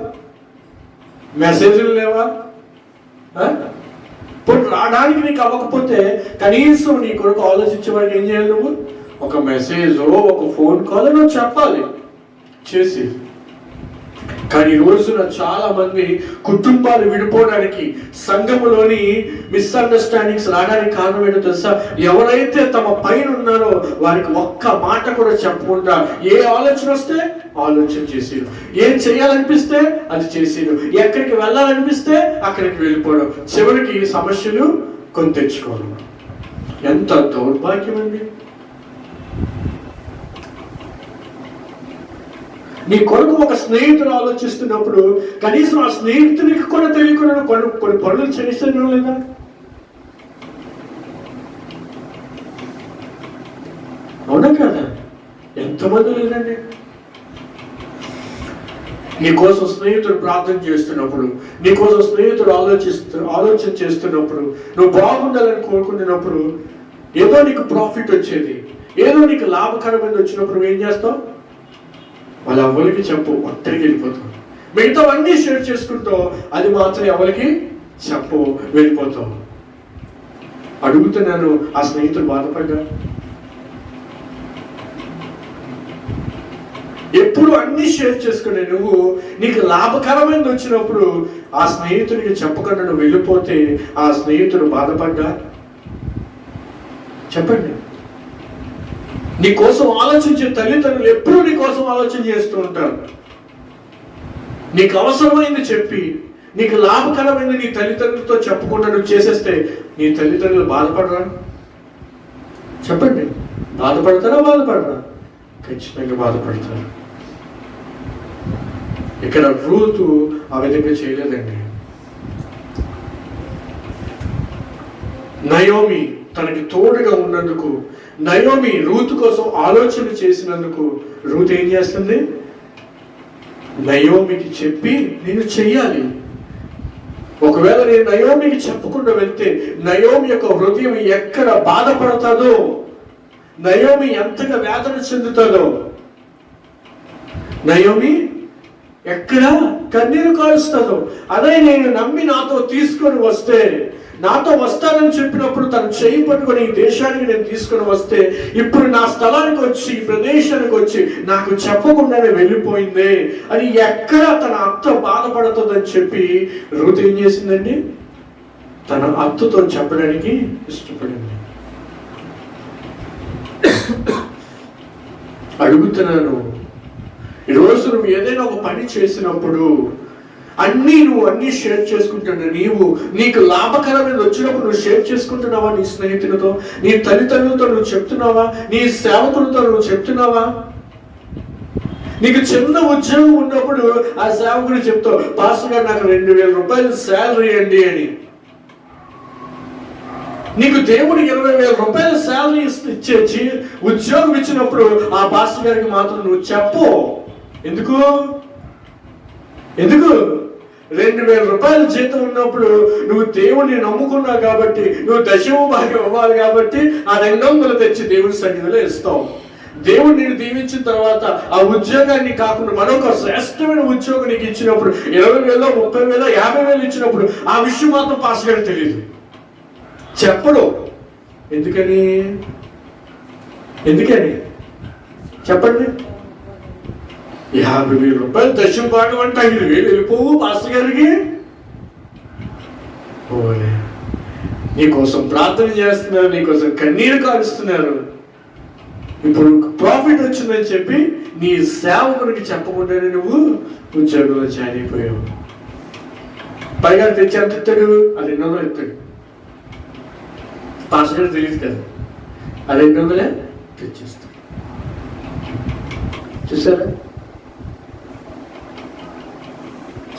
[SPEAKER 1] మెసేజ్లు లేవా? ఇప్పుడు రావడానికి నీకు అవ్వకపోతే కనీసం నీ కొరకు ఆలోచించే వాడికి ఏం చేయాలి? నువ్వు ఒక మెసేజ్, ఒక ఫోన్ కాల్ నువ్వు చెప్పాలి చేసి. కానీ ఈ రోజున చాలా మంది కుటుంబాలు విడిపోవడానికి, సంఘములోని మిస్అండర్స్టాండింగ్స్ రావడానికి కారణం ఏంటో తెలుసా? ఎవరైతే తమ పైన ఉన్నారో వారికి ఒక్క మాట కూడా చెప్పకుండా ఏ ఆలోచన వస్తే ఆలోచన చేసేది, ఏం చేయాలనిపిస్తే అది చేసేది, ఎక్కడికి వెళ్ళాలనిపిస్తే అక్కడికి వెళ్ళిపోవడం, చివరికి సమస్యలు కొని తెచ్చుకోవడం. ఎంత దౌర్భాగ్యం అండి. నీ కొరకు ఒక స్నేహితుడు ఆలోచిస్తున్నప్పుడు కనీసం ఆ స్నేహితునికి కూడా తెలియకుండా కొన్ని పనులు చేస్తున్నాం లేదా? అవునా కదా? ఎంతమంది లేదండి. నీకోసం స్నేహితుడు ప్రార్థన చేస్తున్నప్పుడు, నీకోసం స్నేహితుడు ఆలోచన చేస్తున్నప్పుడు, నువ్వు బాగుండాలని కోరుకుంటున్నప్పుడు, ఏదో నీకు ప్రాఫిట్ వచ్చేది, ఏదో నీకు లాభకరమైనది వచ్చినప్పుడు నువ్వేం చేస్తావు? వాళ్ళ ఎవరికి చెప్పు, ఒంటరికి వెళ్ళిపోతావు. మిగతావన్నీ షేర్ చేసుకుంటావు, అది మాత్రం ఎవరికి చెప్పు, వెళ్ళిపోతావు. అడుగుతున్నాను, ఆ స్నేహితుడు బాధపడ్డా? ఎప్పుడు అన్ని షేర్ చేసుకునే నువ్వు నీకు లాభకరమైనది వచ్చినప్పుడు ఆ స్నేహితుడికి చెప్పకుండా నువ్వు వెళ్ళిపోతే ఆ స్నేహితుడు బాధపడ్డా? చెప్పండి. నీ కోసం ఆలోచించే తల్లిదండ్రులు ఎప్పుడూ నీ కోసం ఆలోచన చేస్తూ ఉంటారు. నీకు అవసరమైంది చెప్పి నీకు లాభకరమైన నీ తల్లిదండ్రులతో చెప్పకుండా నువ్వు చేసేస్తే నీ తల్లిదండ్రులు బాధపడరా? చెప్పండి, బాధపడరా? ఖచ్చితంగా బాధపడతారు. ఇక్కడ రూతు ఆ విధంగా చేయలేదండి. నయోమి తనకి తోడుగా ఉన్నందుకు, నయోమి రూతు కోసం ఆలోచన చేసినందుకు రూతు ఏం చేస్తుంది? నయోమికి చెప్పి నేను చెయ్యాలి. ఒకవేళ నేను నయోమికి చెప్పకుండా వెళ్తే నయోమి యొక్క హృదయం ఎక్కడ బాధపడతాదో, నయోమి ఎంతగా వేదన చెందుతాదో, నయోమి ఎక్కడ కన్నీరు కారుస్తుందో. అదే నేను నమ్మి నాతో తీసుకొని వస్తే, నాతో వస్తానని చెప్పినప్పుడు తను చేయి పట్టుకొని ఈ దేశానికి నేను తీసుకొని వస్తే, ఇప్పుడు నా స్థలానికి వచ్చి, ఈ ప్రదేశానికి వచ్చి నాకు చెప్పకుండానే వెళ్ళిపోయిందే అని ఎక్కడ తన అత్త బాధపడుతుందని చెప్పి రూతు ఏం చేసిందండి? తన అత్తతో చెప్పడానికి ఇష్టపడింది. అడుగుతున్నాను, ఈరోజు నువ్వు ఏదైనా ఒక పని చేసినప్పుడు నువ్వు అన్ని షేర్ చేసుకుంటున్నావు. నీకు లాభకరమైన వచ్చినప్పుడు నువ్వు షేర్ చేసుకుంటున్నావా? నీ స్నేహితులతో, నీ తల్లిదండ్రులతో నువ్వు చెప్తున్నావా? నీ సేవకులతో నువ్వు చెప్తున్నావా? నీకు చిన్న ఉద్యోగం ఉన్నప్పుడు ఆ సేవకుడు చెప్తావు, పాస్టర్ గారు నాకు 2000 రూపాయలు శాలరీ అండి అని. నీకు దేవుడు 20,000 రూపాయల శాలరీ ఇచ్చేసి ఉద్యోగం ఇచ్చినప్పుడు ఆ పాస్టర్ గారికి మాత్రం నువ్వు చెప్పు. ఎందుకు 2000 రూపాయల జీతం ఉన్నప్పుడు నువ్వు దేవుడిని నమ్ముకున్నావు కాబట్టి, నువ్వు దశమ భాగం ఇవ్వాలి కాబట్టి ఆ 200 తెచ్చి దేవుడి సన్నిధిలో ఇస్తావు. దేవుడు నిన్ను దీవించిన తర్వాత ఆ ఉద్యోగాన్ని కాకుండా మరొక శ్రేష్టమైన ఉద్యోగం నీకు ఇచ్చినప్పుడు 20,000, 30,000, 50,000 ఇచ్చినప్పుడు ఆ విషయం మాత్రం పాస్టర్ గారికి తెలియదు, చెప్పడు. ఎందుకని చెప్పండి. 50,000 రూపాయలు దశమ భాగం అంటే 5,000 వెళ్ళిపోవు పాస్టర్ గారికి. ఓలే, నీకోసం ప్రార్థన చేస్తున్నారు, నీకోసం కన్నీరు కారుస్తున్నారు. ఇప్పుడు ప్రాఫిట్ వచ్చిందని చెప్పి నీ సేవకుడికి చెప్పకుండానే నువ్వు ఉద్యోగంలో జాయిన్ అయిపోయావు. పైగా తెచ్చి ఎంత ఇస్తాడు? అది 200 ఇస్తాడు. పాస్టర్ గారికి తెలియదు కదా, అది 200 తెచ్చిస్తాడు. చూసారా?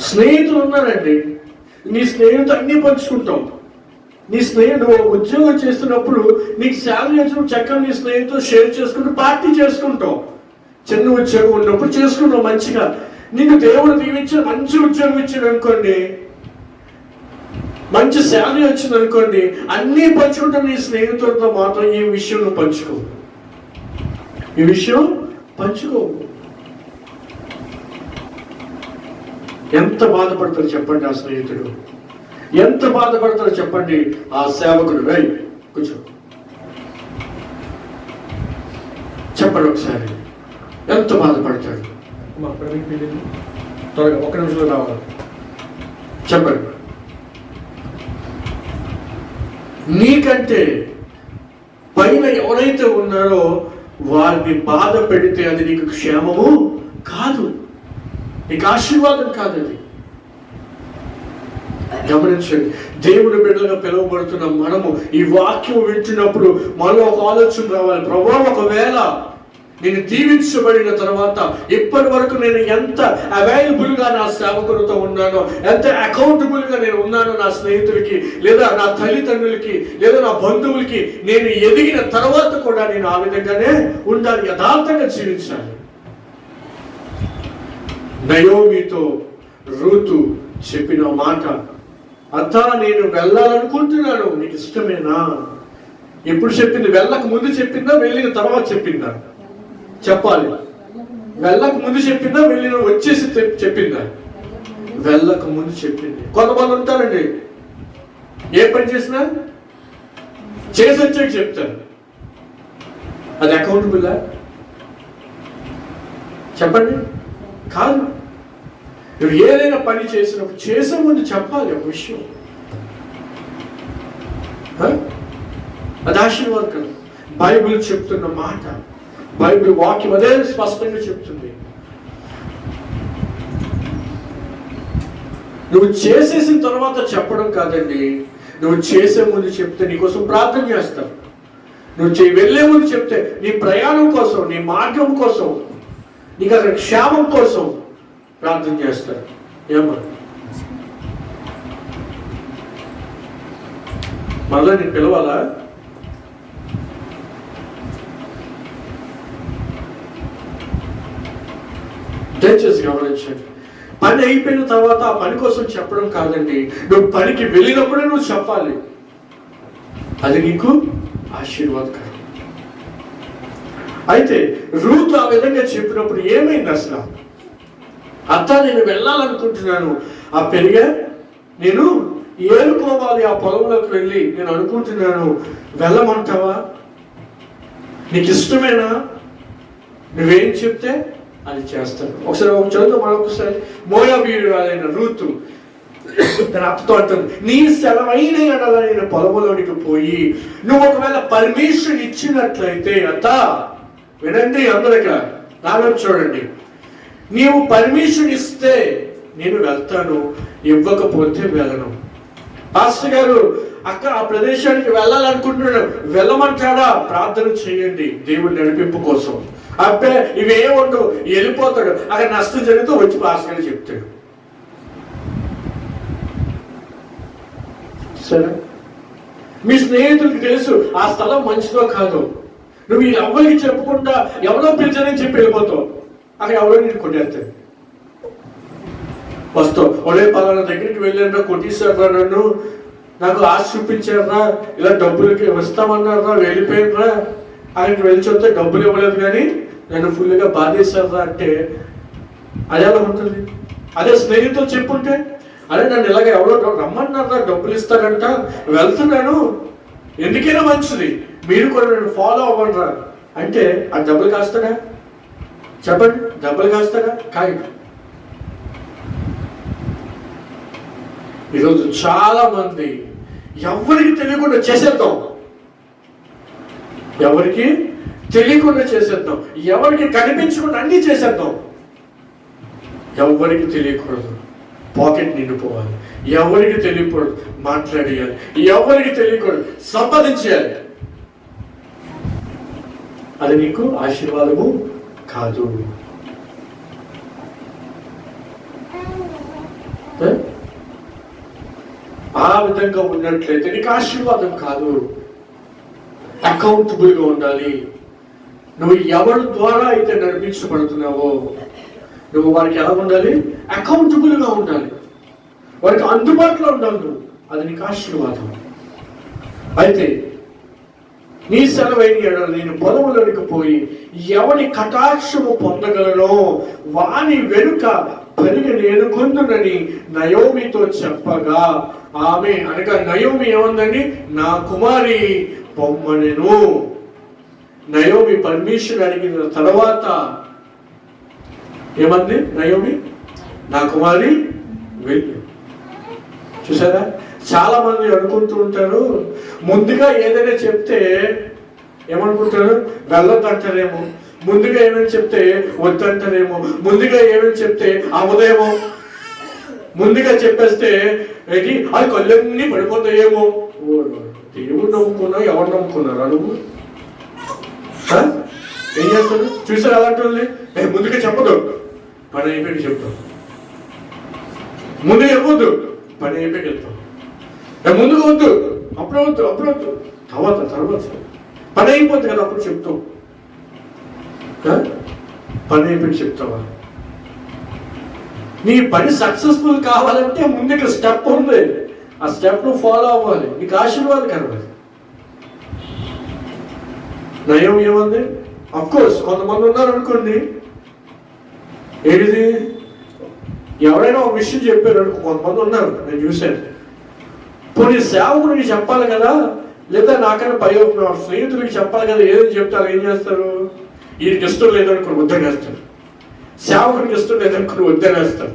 [SPEAKER 1] స్నేహితులు ఉన్నారండి, నీ స్నేహితులు అన్నీ పంచుకుంటాం. నీ స్నేహితుడు ఉద్యోగం చేస్తున్నప్పుడు నీకు శాలరీ వచ్చినప్పుడు చక్కగా నీ స్నేహితులు షేర్ చేసుకుంటూ పార్టీ చేసుకుంటాం. చిన్న ఉద్యోగం ఉన్నప్పుడు చేసుకుంటాం మంచిగా. నీకు దేవుడు దీవించిన మంచి ఉద్యోగం ఇచ్చాడు అనుకోండి, మంచి శాలరీ వచ్చింది అనుకోండి, అన్నీ పంచుకుంటాం. నీ స్నేహితులతో మాత్రం ఈ విషయం నువ్వు పంచుకో. ఎంత బాధపడతారు చెప్పండి ఆ స్నేహితుడు, ఎంత బాధపడతారో చెప్పండి ఆ సేవకుడు. కూర్చో, చెప్పండి ఒకసారి, ఎంత బాధపడతాడు. త్వరగా 1 నిమిషంలో రావాలి. చెప్పండి. నీకంటే పైన ఎవరైతే ఉన్నారో వారిని బాధ పెడితే అది నీకు క్షేమము కాదు, నీకు ఆశీర్వాదం కాదు. అది గమనించండి. దేవుడి బిడ్డలుగా పిలువబడుతున్న మనము ఈ వాక్యం వింటున్నప్పుడు మనలో ఒక ఆలోచన రావాలి. ప్రభువా, ఒకవేళ నేను దీవించబడిన తర్వాత ఇప్పటి వరకు నేను ఎంత అవైలబుల్ గా నా సేవకులతో ఉన్నానో, ఎంత అకౌంటబుల్ గా నేను ఉన్నానో నా స్నేహితులకి, లేదా నా తల్లిదండ్రులకి, లేదా నా బంధువులకి, నేను ఎదిగిన తర్వాత కూడా నేను ఆ విధంగానే ఉండాలి, యథార్థంగా జీవించాలి. నయోమితో రూతు చెప్పిన మాట, అత్త నేను వెళ్ళాలనుకుంటున్నాను, నీకు ఇష్టమేనా? ఎప్పుడు చెప్పింది? వెళ్ళక ముందు చెప్పిందా, వెళ్ళిన తర్వాత చెప్పిందా? చెప్పాలి. వెళ్ళక ముందు చెప్పిందా, వెళ్ళిన వచ్చేసి చెప్పిందా? వెళ్ళక ముందు చెప్పింది. కొంతమంది ఉంటారండి, ఏ పని చేసినా చేసి వచ్చాక చెప్తారు. అది అకౌంటబుల్లా? చెప్పండి. కాదు. నువ్వు ఏదైనా పని చేసినప్పుడు చేసే ముందు చెప్పాలి ఒక విషయం. అది ఆశీర్వాదం. బైబిల్ చెప్తున్న మాట, బైబిల్ వాక్యం అదే స్పష్టంగా చెప్తుంది. నువ్వు చేసేసిన తర్వాత చెప్పడం కాదండి, నువ్వు చేసే ముందు చెప్తే నీకోసం ప్రార్థన చేస్తారు. నువ్వు వెళ్ళే ముందు చెప్తే నీ ప్రయాణం కోసం, నీ మార్గం కోసం, నీకు అక్కడ క్షేమం కోసం ప్రార్థన చేస్తారు. ఏమో మళ్ళీ నేను పిలవాలా? దయచేసి గమనించండి. పని అయిపోయిన తర్వాత ఆ పని కోసం చెప్పడం కాదండి, నువ్వు పనికి వెళ్ళినప్పుడే నువ్వు చెప్పాలి. అది నీకు ఆశీర్వాదకరం. అయితే రూతు ఆ విధంగా చెప్పినప్పుడు ఏమైంది అసలు? అత్త, నేను వెళ్ళాలనుకుంటున్నాను, ఆ పెరిగా నేను ఏరుకోవాలి, ఆ పొలంలోకి వెళ్ళి నేను అనుకుంటున్నాను, వెళ్ళమంటావా? నీకు ఇష్టమేనా? నువ్వేం చెప్తే అది చేస్తాను. ఒకసారి ఒక చదువు మరొకసారి. మోయాబీయురాలైన రూతు తన అత్తతో అంటుంది, నీ సెలవైన ఎడల నేను పొలంలోనికి పోయి, నువ్వు ఒకవేళ పర్మిషన్ ఇచ్చినట్లయితే, అత్త వినండి, అందరిక నాలో చూడండి, నీవు పర్మిషన్ ఇస్తే నేను వెళ్తాను, ఇవ్వకపోతే వెళ్ళను. పాస్టర్ గారు, అక్క ఆ ప్రదేశానికి వెళ్ళాలనుకుంటున్నాడు, వెళ్ళమంటాడా? ప్రార్థన చేయండి దేవుడి నడిపింపు కోసం. అబ్బే ఇవేముండవు, వెళ్ళిపోతాడు, అక్కడ నష్టం జరిగితే వచ్చి పాస్టర్ గారు చెప్తాడు. సరే, మీ స్నేహితులకు తెలుసు ఆ స్థలం మంచిదో కాదు, నువ్వు ఈ ఎవరికి చెప్పకుండా ఎవరో పిలిచారని చెప్పి వెళ్ళిపోతావు, అక్కడ ఎవరో నేను కొట్టేస్తాడు. వస్తావు, ఒరే పలానా దగ్గరికి వెళ్ళారా, కొట్టేశారా నన్ను, నాకు ఆశ చూపించారా, ఇలా డబ్బులకి వస్తామన్నారా, వెళ్ళిపోయినరా, ఆయనకి వెళ్ళి చూస్తే డబ్బులు ఇవ్వలేదు కానీ నన్ను ఫుల్గా బాధేశారా అంటే అది ఎలా ఉంటుంది? అదే స్నేహితులు చెప్పుంటే, అరే నన్ను ఇలాగ ఎవరో రమ్మన్నారా, డబ్బులు ఇస్తారంట, వెళ్తున్నాను, ఎందుకైనా మంచిది, మీరు కూడా నన్ను ఫాలో అవ్వండిరా అంటే ఆ డబ్బులు కాస్తాడా? చెప్పండి, డబ్బులు కాస్తాడా? కాదు. ఈరోజు చాలా మంది ఎవరికి తెలియకుండా చేసేద్దాం, ఎవరికి తెలియకుండా చేసేద్దాం, ఎవరికి కనిపించకుండా అన్నీ చేసేద్దాం. ఎవరికి తెలియకూడదు, పాకెట్ నిండిపోవాలి. ఎవరికి తెలియకూడదు, మాట్లాడేయాలి. ఎవరికి తెలియకూడదు, సంపాదించేయాలి. అది నీకు ఆశీర్వాదము కాదు. ఆ విధంగా ఉన్నట్లయితే నీకు ఆశీర్వాదం కాదు. అకౌంటబుల్గా ఉండాలి. నువ్వు ఎవరి ద్వారా అయితే నడిపించబడుతున్నావో నువ్వు వారికి ఎలా ఉండాలి? అకౌంటబుల్గా ఉండాలి, వారికి అందుబాటులో ఉండాలి నువ్వు. అది నీకు ఆశీర్వాదం. అయితే నీ సెలవైన ఎడల నేను పొలంలోనికి పోయి ఎవని కటాక్షము పొందగలనో వాని వెనుక పనిని నేను కొందునని నయోమితో చెప్పగా, ఆమె అనగా నయోమి ఏముందండి? నా కుమారి పొమ్మనెను. నయోమి పర్మిషన్ అడిగిన తర్వాత ఏమంది నయోమి? నా కుమారి వెళ్ళు. చూసారా, చాలా మంది అనుకుంటూ ఉంటారు, ముందుగా ఏదైనా చెప్తే ఏమనుకుంటారు? వెళ్ళొద్దంటారేమో, ముందుగా ఏమైనా చెప్తే వద్దంటారేమో, ముందుగా ఏమైనా చెప్తే అవదేమో, ముందుగా చెప్పేస్తే ఏంటి అది కళ్ళన్నీ పడిపోతాయేమో. దేవుడు నమ్ముకున్నావు, ఎవరు నమ్ముకున్నారు? అడుగు. ఏం చేస్తారు? చూసారు అలాంటి వాళ్ళని? ముందుగా చెప్పదు, పని అయిపోయి చెప్తాం. ముందు చెప్పొద్దు, పని అయిపోయి వెళ్తాం. ముందుకు వద్దు, అప్పుడు వద్దు, తర్వాత పని అయిపోద్ది కదా, అప్పుడు చెప్తాం. పని అయిపోయి చెప్తావా? నీ పని సక్సెస్ఫుల్ కావాలంటే ముందు ఇక్కడ స్టెప్ ఉంది, ఆ స్టెప్ ను ఫాలో అవ్వాలి. నీకు ఆశీర్వాదకరం. నయం ఏముంది? అఫ్కోర్స్ కొంతమంది ఉన్నారు అనుకోండి, ఏంటిది ఎవరైనా ఒక విషయం చెప్పారు అనుకో, కొంతమంది ఉన్నారు, నేను చూశాను. పోనీ సేవకుడికి చెప్పాలి కదా, లేదా నాకైనా స్నేహితులకి చెప్పాలి కదా, ఏదని చెప్తారు, ఏం చేస్తారు? వీడికి ఇష్టం లేదనుకుని వద్దనేస్తారు, సేవకుడికి ఇష్టం లేదనుకుని వద్దనేస్తారు,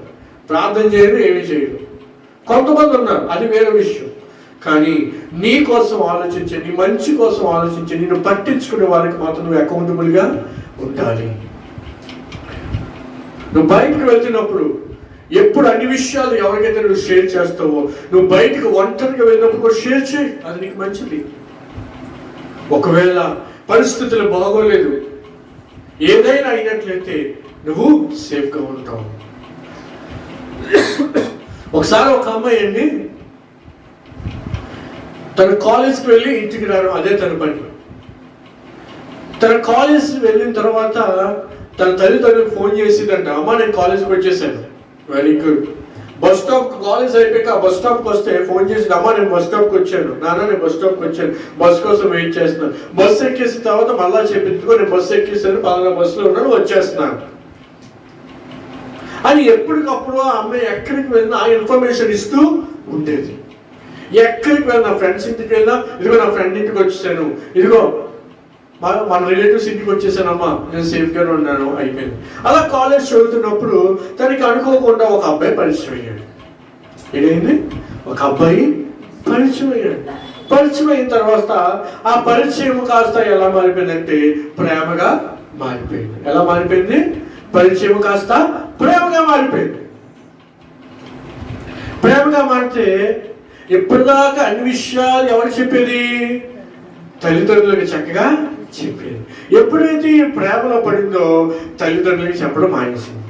[SPEAKER 1] ప్రార్థన చేయరు, ఏమీ చేయరు. కొంతమంది ఉన్నారు, అది వేరే విషయం. కానీ నీ కోసం ఆలోచించే, నీ మంచి కోసం ఆలోచించే, నిన్ను పట్టించుకునే వారికి మాత్రం నువ్వు అకౌంటబుల్గా ఉండాలి. నువ్వు బయటకు వెళ్తున్నప్పుడు ఎప్పుడు అన్ని విషయాలు ఎవరికైతే నువ్వు షేర్ చేస్తావో, నువ్వు బయటకు ఒంటరిగా వెళ్ళినప్పుడు కూడా షేర్ చేయి, అది నీకు మంచిది. ఒకవేళ పరిస్థితులు బాగోలేదు, ఏదైనా అయినట్లయితే నువ్వు సేఫ్గా ఉంటావు. ఒకసారి ఒక అమ్మాయి అండి, తన కాలేజ్కి వెళ్ళి ఇంటికి రావడం అదే తన పని. తన కాలేజ్కి వెళ్ళిన తర్వాత తన తల్లిదండ్రులకు ఫోన్ చేసిందంట, అమ్మ నేను కాలేజ్కి వచ్చేసాను. Very good. Bus stop, college అయిపోయాక ఆ బస్ స్టాప్కి వస్తే ఫోన్ చేసి, అమ్మ నేను బస్ స్టాప్కి వచ్చాను, నాన్న నేను బస్ స్టాప్కి వచ్చాను, బస్ కోసం వెయిట్ చేస్తున్నాను. బస్సు ఎక్కేసిన తర్వాత మళ్ళా చెప్పించుకో, నేను బస్సు ఎక్కేసాను, పలానా బస్సులో ఉన్నాను, వచ్చేస్తున్నాను అని ఎప్పటికప్పుడు ఆ అమ్మాయి ఎక్కడికి వెళ్ళినా ఆ ఇన్ఫర్మేషన్ ఇస్తూ ఉండేది. ఎక్కడికి వెళ్ళినా, ఫ్రెండ్స్ ఇంటికి వెళ్ళినా, ఇదిగో నా ఫ్రెండ్ ఇంటికి వచ్చేసాను, ఇదిగో మన రిలేటివ్స్ ఇంటికి వచ్చేసానమ్మా, నేను సేఫ్గానే ఉన్నాను, అయిపోయింది. అలా కాలేజ్ చదువుతున్నప్పుడు తనకి అనుకోకుండా ఒక అబ్బాయి పరిచయం అయ్యాడు. ఏమైంది? ఒక అబ్బాయి పరిచయం అయ్యాడు. పరిచయం అయిన తర్వాత ఆ పరిచయం కాస్త ఎలా మారిపోయిందంటే ప్రేమగా మారిపోయింది. ఎలా మారిపోయింది? పరిచయం కాస్త ప్రేమగా మారిపోయింది. ప్రేమగా మారితే ఎప్పటిదాకా అన్ని విషయాలు ఎవరు చెప్పేది? తల్లిదండ్రులకు చక్కగా చెప్పేది. ఎప్పుడైతే ఈ ప్రేమలో పడిందో తల్లిదండ్రులకి చెప్పడం మానేసింది.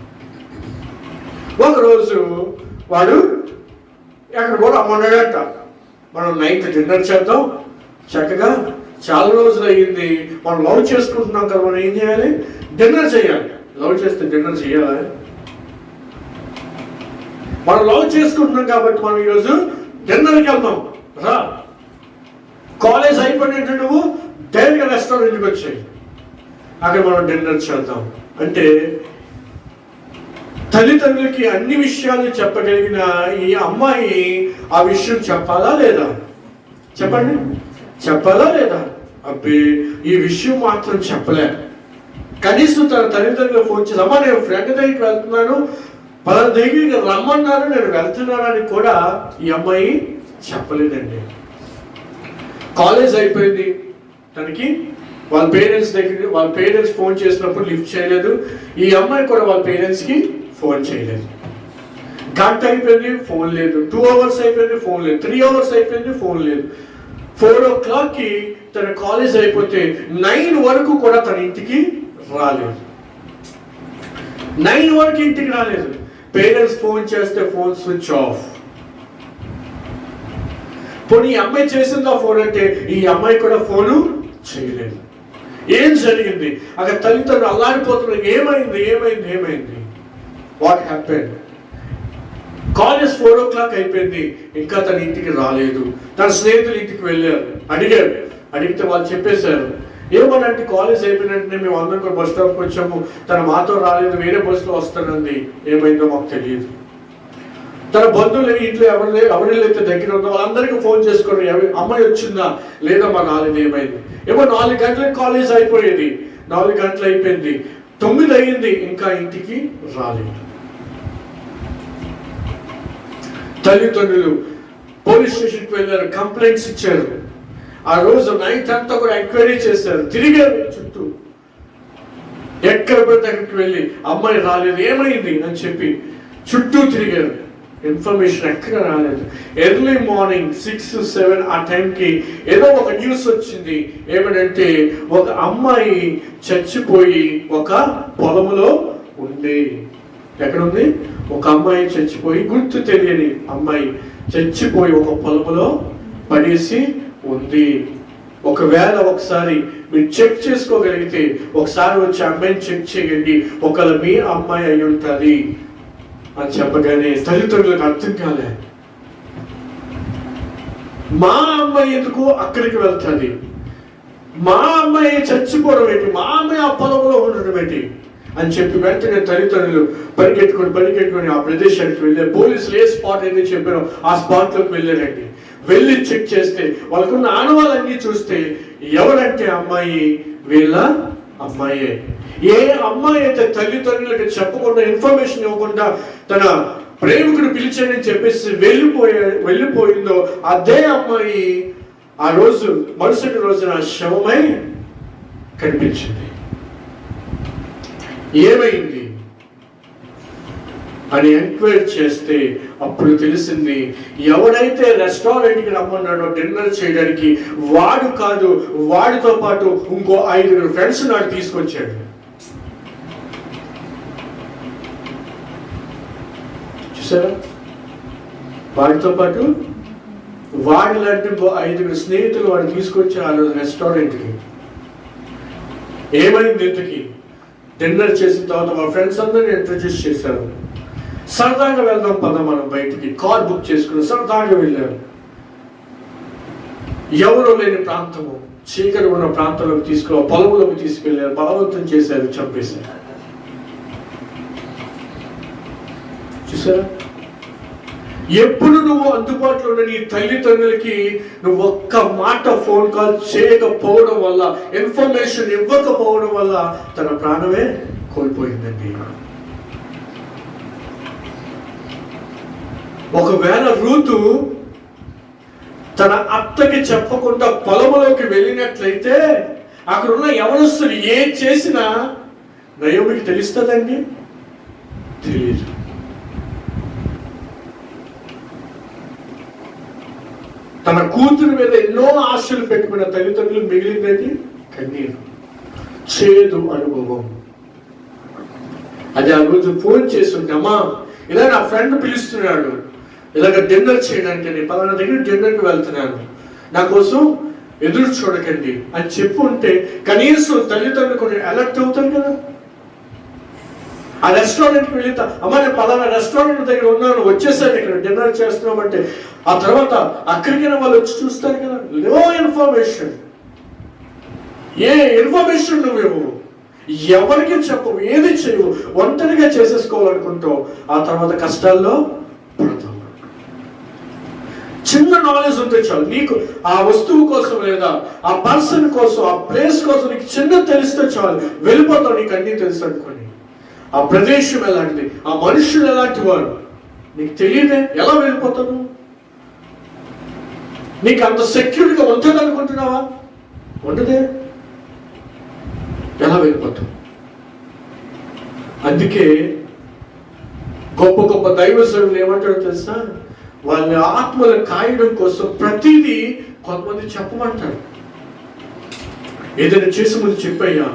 [SPEAKER 1] ఒకరోజు వాడు ఎక్కడ కూడా అమ్మన్నాడంట, మనం నైట్ డిన్నర్ చేద్దాం, చక్కగా చాలా రోజులు అయ్యింది, మనం లవ్ చేసుకుంటున్నాం కదా, మనం ఏం చేయాలి? డిన్నర్ చేయాలి. లవ్ చేస్తే డిన్నర్ చేయాలి. మనం లవ్ చేసుకుంటున్నాం కాబట్టి మనం ఈరోజు డిన్నర్కి వెళ్దాం రా. కాలేజ్ అయిపోయినట్టు నువ్వు డైరెక్ట్గా రెస్టారెంట్కి వచ్చాయి, అక్కడ మనం డిన్నర్ చేద్దాం అంటే తల్లిదండ్రులకి అన్ని విషయాలు చెప్పగలిగిన ఈ అమ్మాయి ఆ విషయం చెప్పాలా లేదా? చెప్పండి, చెప్పాలా లేదా? అబ్బే, ఈ విషయం మాత్రం చెప్పలే. కనీసం తన తల్లిదండ్రులకు ఫోన్ చేసి, అమ్మ నేను ఫ్రెండ్ దగ్గరికి వెళ్తున్నాను, పలానా దగ్గరికి రమ్మన్నారు, నేను వెళ్తున్నానని కూడా ఈ అమ్మాయి చెప్పలేదండి. కాలేజ్ అయిపోయింది, తనకి వాళ్ళ పేరెంట్స్ ఫోన్ చేసినప్పుడు లిఫ్ట్ చేయలేదు. ఈ అమ్మాయి కూడా వాళ్ళ పేరెంట్స్కి ఫోన్ చేయలేదు. గంట అయిపోయింది, ఫోన్ లేదు. 2 hours అయిపోయింది, ఫోన్ లేదు. 3 hours అయిపోయింది, ఫోన్ లేదు. 4 o'clockకి తన కాలేజ్ అయిపోతే 9 వరకు కూడా తన ఇంటికి రాలేదు. 9 వరకు ఇంటికి రాలేదు. పేరెంట్స్ ఫోన్ చేస్తే ఫోన్ స్విచ్ ఆఫ్. పోనీ ఈ అమ్మాయి చేసిందా ఫోన్ అంటే ఈ అమ్మాయి కూడా ఫోను చేయలేదు. ఏం జరిగింది? అక్కడ తల్లిదండ్రులు అల్లాడిపోతున్నారు. ఏమైంది? What happened? కాలేజ్ 4 o'clock అయిపోయింది, ఇంకా తన ఇంటికి రాలేదు. తన స్నేహితులు ఇంటికి వెళ్ళారు, అడిగితే వాళ్ళు చెప్పేశారు, ఏమనంటే కాలేజ్ అయిపోయినట్టే మేము అందరం కూడా బస్ స్టాప్కి వచ్చాము, తన మాతో రాలేదు, వేరే బస్సులో వస్తానంది, ఏమైందో మాకు తెలియదు. తన బంధువులు ఇంట్లో ఎవరిల్లైతే దగ్గర ఉందో వాళ్ళందరికీ ఫోన్ చేసుకోండి, అమ్మాయి వచ్చిందా లేదా, మా రాలేదు, ఏమైంది? 4 గంటలకు కాలేజ్ అయిపోయేది, 4 గంటలు అయిపోయింది, 9 అయ్యింది, ఇంకా ఇంటికి రాలేదు. తల్లిదండ్రులు పోలీస్ స్టేషన్కి వెళ్ళారు, కంప్లైంట్స్ ఇచ్చారు. ఆ రోజు నైట్ అంతా కూడా ఎంక్వైరీ చేశారు, తిరిగారు చుట్టూ, ఎక్కడ పడితే అక్కడికి వెళ్ళి అమ్మాయి రాలేదు, ఏమైంది అని చెప్పి చుట్టూ తిరిగారు. ఇన్ఫర్మేషన్ ఎక్కడ రాలేదు. ఎర్లీ మార్నింగ్ 6, 7 ఆ టైంకి ఏదో ఒక న్యూస్ వచ్చింది. ఏమనంటే ఒక అమ్మాయి చచ్చిపోయి ఒక పొలములో ఉంది. ఎక్కడుంది? ఒక అమ్మాయి చచ్చిపోయి, గుర్తు తెలియని అమ్మాయి చచ్చిపోయి ఒక పొలములో పడేసి ఉంది. ఒకవేళ ఒకసారి మీరు చెక్ చేసుకోగలిగితే ఒకసారి వచ్చి అమ్మాయిని చెక్ చేయండి, ఒకవేళ మీ అమ్మాయి అయి ఉంటుంది అని చెప్పగానే తల్లిదండ్రులకు అర్థం కాలే. మా అమ్మాయి ఎందుకు అక్కడికి వెళ్తుంది, మా అమ్మాయి చచ్చిపోవడం ఏంటి, మా అమ్మాయి ఆ పొలంలో ఉండడం ఏంటి అని చెప్పి వెంటనే తల్లిదండ్రులు పరిగెట్టుకొని ఆ ప్రదేశానికి వెళ్ళారు. పోలీసులు ఏ స్పాట్ అయితే చెప్పారో ఆ స్పాట్లోకి వెళ్ళారండి. వెళ్ళి చెక్ చేస్తే వాళ్ళకున్న ఆనవాళ్ళన్నీ చూస్తే ఎవరంటే అమ్మాయి వీళ్ళ అమ్మాయే. ఏ అమ్మాయి అయితే తల్లిదండ్రులకు చెప్పకుండా, ఇన్ఫర్మేషన్ ఇవ్వకుండా తన ప్రేమికుడు పిలిచాడని చెప్పేసి వెళ్ళిపోయిందో అదే అమ్మాయి ఆ రోజు మరుసటి రోజున శవమై కనిపించింది. ఏమైంది? అని ఎంక్వైరీ చేస్తే అప్పుడు తెలిసింది, ఎవడైతే రెస్టారెంట్కి రమ్మన్నాడో డిన్నర్ చేయడానికి వాడు కాదు, వాడితో పాటు ఇంకో 5 ఫ్రెండ్స్ నాడు తీసుకొచ్చాడు. చూసారా? వాడితో పాటు వాడి లాంటి 5 స్నేహితులు వాడు తీసుకొచ్చి ఆ రోజు రెస్టారెంట్కి. ఏమైంది? ఇంతకి డిన్నర్ చేసిన తర్వాత మా ఫ్రెండ్స్ అందరినీ ఇంట్రడ్యూస్ చేశారు. సరదాగా వెళ్దాం పద మనం బయటికి, కార్ బుక్ చేసుకుని సరదాగా వెళ్ళారు. ఎవరు లేని ప్రాంతము, చీకటి ఉన్న ప్రాంతంలోకి పొలంలోకి తీసుకెళ్లారు, బలవంతం చేశారు, చంపేశారు. చూసారా? ఎప్పుడు నువ్వు అందుబాటులో ఉన్న నీ తల్లిదండ్రులకి నువ్వు ఒక్క మాట ఫోన్ కాల్ చేయకపోవడం వల్ల, ఇన్ఫర్మేషన్ ఇవ్వకపోవడం వల్ల తన ప్రాణమే కోల్పోయిందండి. ఒకవేళ రూతు తన అత్తకి చెప్పకుండా పొలంలోకి వెళ్ళినట్లయితే అక్కడ ఉన్న యవనస్తులు ఏం చేసినా నయోమికి తెలుస్తుందండి? తెలియదు. తన కూతురు మీద ఎన్నో ఆశలు పెట్టుకున్న తల్లిదండ్రులు మిగిలినది కన్నీరు, చేదు అనుభవం. అది ఆ రోజు ఫోన్ చేసి ఉంటే, అమ్మా ఇలా నా ఫ్రెండ్ పిలుస్తున్నాడు, ఇలాగ డిన్నర్ చేయడానికి, నేను పలానా దగ్గర డిన్నర్కి వెళ్తున్నాను, నా కోసం ఎదురు చూడకండి అని చెప్పు ఉంటే కనీసం తల్లిదండ్రులు కొన్ని అలర్ట్ అవుతారు కదా. ఆ రెస్టారెంట్కి వెళ్తా, అమ్మ నేను పలానా రెస్టారెంట్ దగ్గర ఉన్నాను, వచ్చేసాను, ఇక్కడ డిన్నర్ చేస్తున్నామంటే ఆ తర్వాత అక్కడికైనా వాళ్ళు వచ్చి చూస్తారు కదా. నో ఇన్ఫర్మేషన్, ఏ ఇన్ఫర్మేషన్ నువ్వు ఇవ్వవు, ఎవరికి చెప్పవు, ఏది చేయవు, ఒంటరిగా చేసేసుకోవాలనుకుంటావు. ఆ తర్వాత కష్టాల్లో పడతావు. చిన్న నాలెడ్జ్ ఉంటే చాలు, నీకు ఆ వస్తువు కోసం లేదా ఆ పర్సన్ కోసం, ఆ ప్లేస్ కోసం నీకు చిన్న తెలిస్తే చాలు, వెళ్ళిపోతావు. నీకు అన్నీ తెలుసు అనుకోని. ఆ ప్రదేశం ఎలాంటిది, ఆ మనుషులు ఎలాంటి వారు నీకు తెలియదే, ఎలా వెళ్ళిపోతావు? నీకు అంత సెక్యూర్గా ఉంటుంది అనుకుంటున్నావా? ఉండదే, ఎలా వెళ్ళిపోతావు? అందుకే గొప్ప గొప్ప దైవజనులు ఏమంటారో తెలుసా? వాళ్ళ ఆత్మలను కాయడం కోసం ప్రతిదీ కొంతమంది చెప్పమంటారు. ఏదైనా చేసి ముందు చెప్పయ్యా,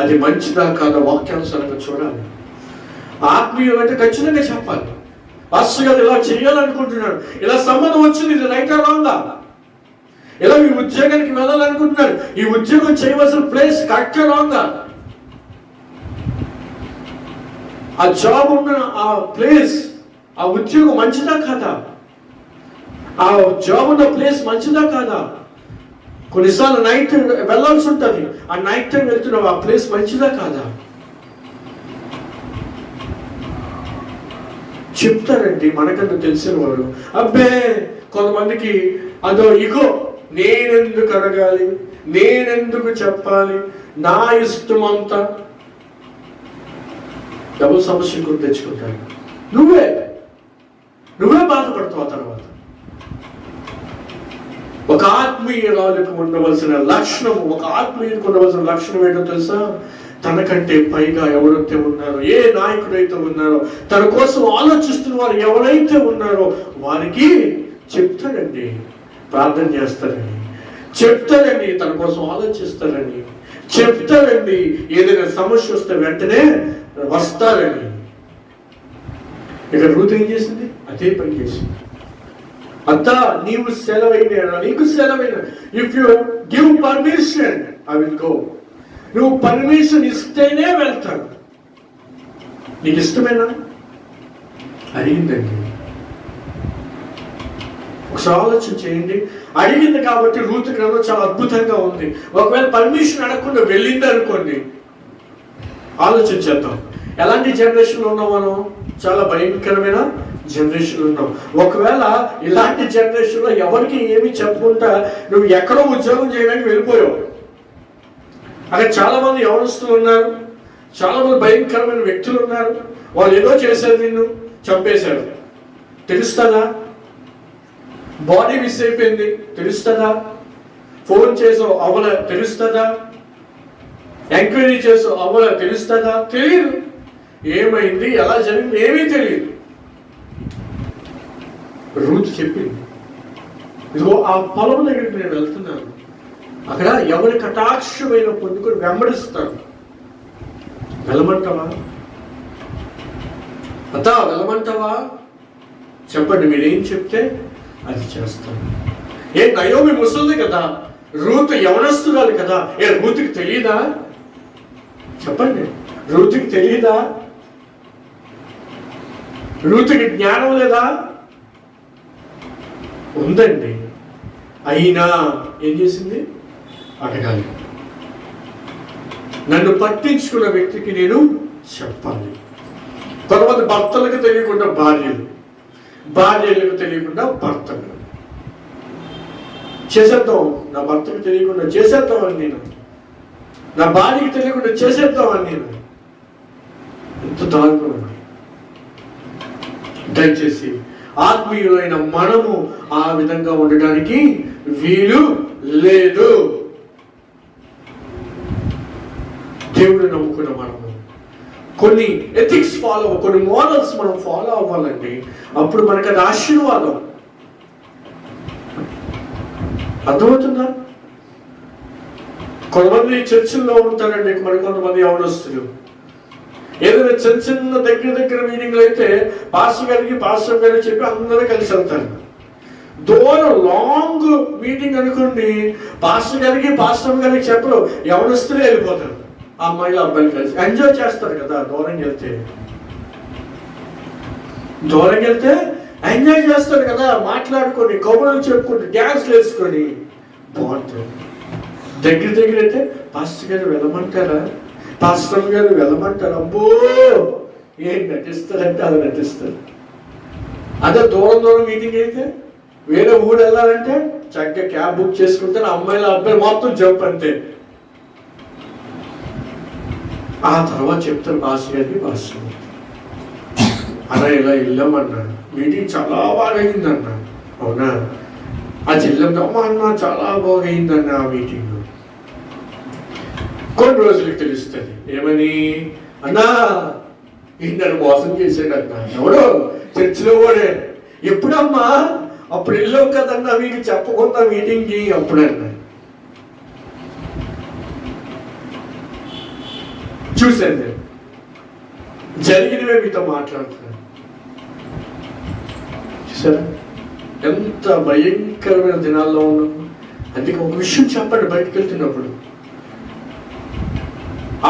[SPEAKER 1] అది మంచిదా కాదా వాక్యానుసారంగా చూడాలి. ఆత్మీయం అంటే ఖచ్చితంగా చెప్పాలి. పాస్టర్ గారు ఇలా చేయాలనుకుంటున్నాడు, ఇలా సంబంధం వచ్చింది, ఇది రైటా రాంగా, ఇలా ఈ ఉద్యోగానికి వెళ్ళాలనుకుంటున్నాడు, ఈ ఉద్యోగం చేయవలసిన ప్లేస్ కరెక్టా రాంగా, ఆ జాబ్ ఉన్న ఆ ప్లేస్, ఆ ఉద్యోగం మంచిదా కాదా, ఆ జాబ్ ఉన్న ప్లేస్ మంచిదా కాదా. కొన్నిసార్లు నైట్ వెళ్ళాల్సి ఉంటుంది, ఆ నైట్ టైం వెళ్తున్నావు, ఆ ప్లేస్ మంచిదా కాదా చెప్తారండి మనకంతా తెలిసిన వాళ్ళు. అబ్బే కొంతమందికి అదో ఇగో, నేనెందుకు అడగాలి, నేనెందుకు చెప్పాలి, నా ఇష్టం అంతా, డబుల్ సమస్య గుర్తు తెచ్చుకుంటారు. నువ్వే బాధపడతావు. తర్వాత ఒక ఆత్మీయురాలకు ఉండవలసిన లక్షణము, ఒక ఆత్మీయులకు ఉండవలసిన లక్షణం ఏంటో తెలుసా? తనకంటే పైగా ఎవరైతే ఉన్నారో, ఏ నాయకుడైతే ఉన్నారో, తన కోసం ఆలోచిస్తున్న వారు ఎవరైతే ఉన్నారో వారికి చెప్తాడండి, ప్రార్థన చేస్తారని చెప్తాడండి, తన కోసం ఆలోచిస్తారని చెప్తాడండి, ఏదైనా సమస్య వస్తే వెంటనే వస్తారని. ఇక రూత్ ఏం చేసింది? అదే పని చేసింది. అత్తా నీవు సెలవైన, నీకు సెలవైన, if you give permission I will go. నువ్వు పర్మిషన్ ఇస్తేనే వెళ్తాను. నీకు ఇష్టమేనా? అడిగిందండి. ఒకసారి ఆలోచన చేయండి. అడిగింది కాబట్టి రూతు గ్రంథం చాలా అద్భుతంగా ఉంది. ఒకవేళ పర్మిషన్ అడగకుండా వెళ్ళింది అనుకోండి, ఆలోచన చేద్దాం. ఎలాంటి జనరేషన్లో ఉన్నాం మనం? చాలా భయంకరమైన జనరేషన్ ఉన్నాం. ఒకవేళ ఇలాంటి జనరేషన్లో ఎవరికి ఏమి చెప్పకుండా నువ్వు ఎక్కడో ఉద్యోగం చేయడానికి వెళ్ళిపోయావు, అక్కడ చాలా మంది యవనస్తులు ఉన్నారు, చాలా మంది భయంకరమైన వ్యక్తులు ఉన్నారు, వాళ్ళు ఏదో చేశారు, నిన్ను చంపేశారు, తెలుస్తుందా? బాడీ మిస్ అయిపోయింది, తెలుస్తుందా? ఫోన్ చేసావు అవ్వలే, తెలుస్తుందా? ఎంక్వైరీ చేసావు అవ్వలే, తెలుస్తుందా? తెలియదు. ఏమైంది, ఎలా జరిగింది ఏమీ తెలియదు. రూతు చెప్పింది, ఇదిగో ఆ పొలం దగ్గరికి నేను వెళ్తున్నాను, అక్కడ ఎవరి కటాక్షమైన పొందుకొని వెంబడిస్తాను, వెళ్ళమంటావా అత్తా, వెళ్ళమంటావా? చెప్పండి, మీరేం చెప్తే అది చేస్తాను. నయోమి ముసలిది కదా, రూతు యవనస్తురాలు కదా, రూతుకి తెలియదా? చెప్పండి, రూతుకి తెలియదా? రూతుకి జ్ఞానం లేదా? ఉందండి. అయినా ఏం చేసింది? అడగాలి. నన్ను పట్టించుకున్న వ్యక్తికి నేను చెప్పాలి. కొంతమంది భర్తలకు తెలియకుండా భార్యలు, భార్యలకు తెలియకుండా భర్తలు. చేసేద్దాం, నా భర్తకు తెలియకుండా చేసేద్దామని నేను, నా భార్యకి తెలియకుండా చేసేద్దామని నేను. ఎంత దారుణం! దయచేసి ఆత్మీయులైన మనము ఆ విధంగా ఉండడానికి వీలు లేదు. దేవుడు నమ్ముకున్న మనము కొన్ని ఎథిక్స్ కొన్ని మోరల్స్ మనం ఫాలో అవ్వాలండి. అప్పుడు మనకు అది ఆశీర్వాదం. అర్థమవుతుందా? కొంతమంది చర్చిల్లో ఉంటారండి, కొంతమంది యవనస్తులు. ఏదైనా చిన్న చిన్న దగ్గర మీటింగ్లు అయితే పాస్టర్ గారికి చెప్పి అందరూ కలిసి వెళ్తారు. దూరం లాంగ్ మీటింగ్ అనుకోండి, పాస్టర్ గారికి చెప్పరు, యవనస్తులే వెళ్ళిపోతారు. అమ్మాయిలు అబ్బాయిలు కలిసి ఎంజాయ్ చేస్తారు కదా. దూరంగా వెళ్తే ఎంజాయ్ చేస్తారు కదా, మాట్లాడుకొని కబుర్లు చెప్పుకుంటూ డ్యాన్స్లు వేసుకొని బాగుంటుంది. దగ్గర అయితే పాస్టర్ గారు వెళ్ళమంటారా, పాస్టర్ గారు వెళ్ళమంటారు, అబ్బో ఏం నటిస్తారంటే అది నటిస్తారు. అదే దూరం మీటింగ్ అయితే, వేరే ఊరు వెళ్ళాలంటే చక్కగా క్యాబ్ బుక్ చేసుకుంటే అమ్మాయిలు అబ్బాయిలు మొత్తం జంప్ అంతే. ఆ తర్వాత చెప్తారు పాస్టర్ గారికి, అలా ఇలా వెళ్ళామన్నాడు, మీటింగ్ చాలా బాగా అయిందన్నా. అవునా? ఆ చెల్లెమ్మ అన్న చాలా బాగా అయిందన్న ఆ మీటింగ్. కొన్ని రోజులకి తెలుస్తుంది, ఏమని? అన్నా నన్ను మోసం చేశాడన్నా. ఎవడో చర్చిలో వాడే. ఎప్పుడమ్మా? అప్పుడు వెళ్ళావు కదన్నా, మీకు చెప్పకుండా మీటింగ్కి. అప్పుడన్నా చూశాను నేను, జరిగినవే మీతో మాట్లాడుతున్నాను. చూసారా ఎంత భయంకరమైన దినాల్లో ఉన్నాము. అందుకే ఒక విషయం చెప్పండి, బయటకు వెళ్తున్నప్పుడు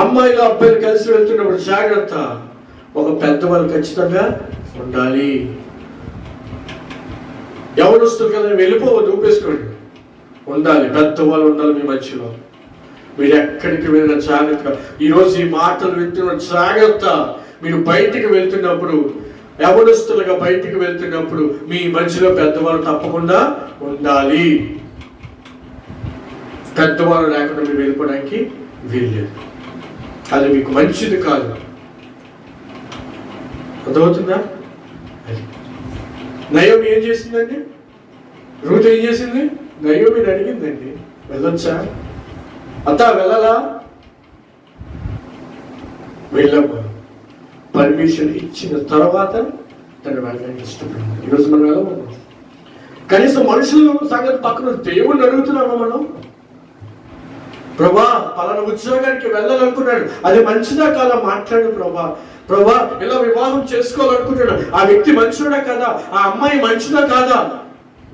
[SPEAKER 1] అమ్మాయిలు అబ్బాయిలు కలిసి వెళ్తున్నప్పుడు జాగ్రత్త. ఒక పెద్దవాళ్ళు ఖచ్చితంగా ఉండాలి. ఎవరు వస్తుంది కదా వెళ్ళిపోవద్దు, ఊపేసుకోండి. ఉండాలి, పెద్దవాళ్ళు ఉండాలి మీ మధ్యలో. మీరు ఎక్కడికి వెళ్ళిన జాగ్రత్త. ఈరోజు ఈ మాటలు వింటున్న జాగ్రత్త. మీరు బయటికి వెళ్తున్నప్పుడు, యవనస్తులుగా బయటికి వెళ్తున్నప్పుడు మీ మధ్యలో పెద్దవాళ్ళు తప్పకుండా ఉండాలి. పెద్దవాళ్ళు లేకుండా మీరు వెళ్ళిపోవడానికి వీల్లేదు. అది మీకు మంచిది కాదు. అర్థమవుతుందా? అది నయోమి ఏం చేసిందండి? రూతు ఏం చేసింది? నయోమిని అడిగిందండి, వెళ్ళొచ్చా అత్త? వెళ్ళాలా? వెళ్ళమ్మా. పర్మిషన్ ఇచ్చిన తర్వాత తను వెళ్ళడానికి ఇష్టపడింది. ఈరోజు మనం వెళ్ళమన్నాం. కనీసం మనుషులు సంగతి పక్కన దేవుణ్ణి అడుగుతున్నామా మనం? ప్రభా పలానా ఉద్యోగానికి వెళ్ళాలనుకున్నాడు, అది మంచిదా కాదా మాట్లాడు ప్రభా. ప్రభా ఇలా వివాహం చేసుకోవాలనుకుంటున్నాడు, ఆ వ్యక్తి మంచిదా కాదా, ఆ అమ్మాయి మంచిదా కాదా,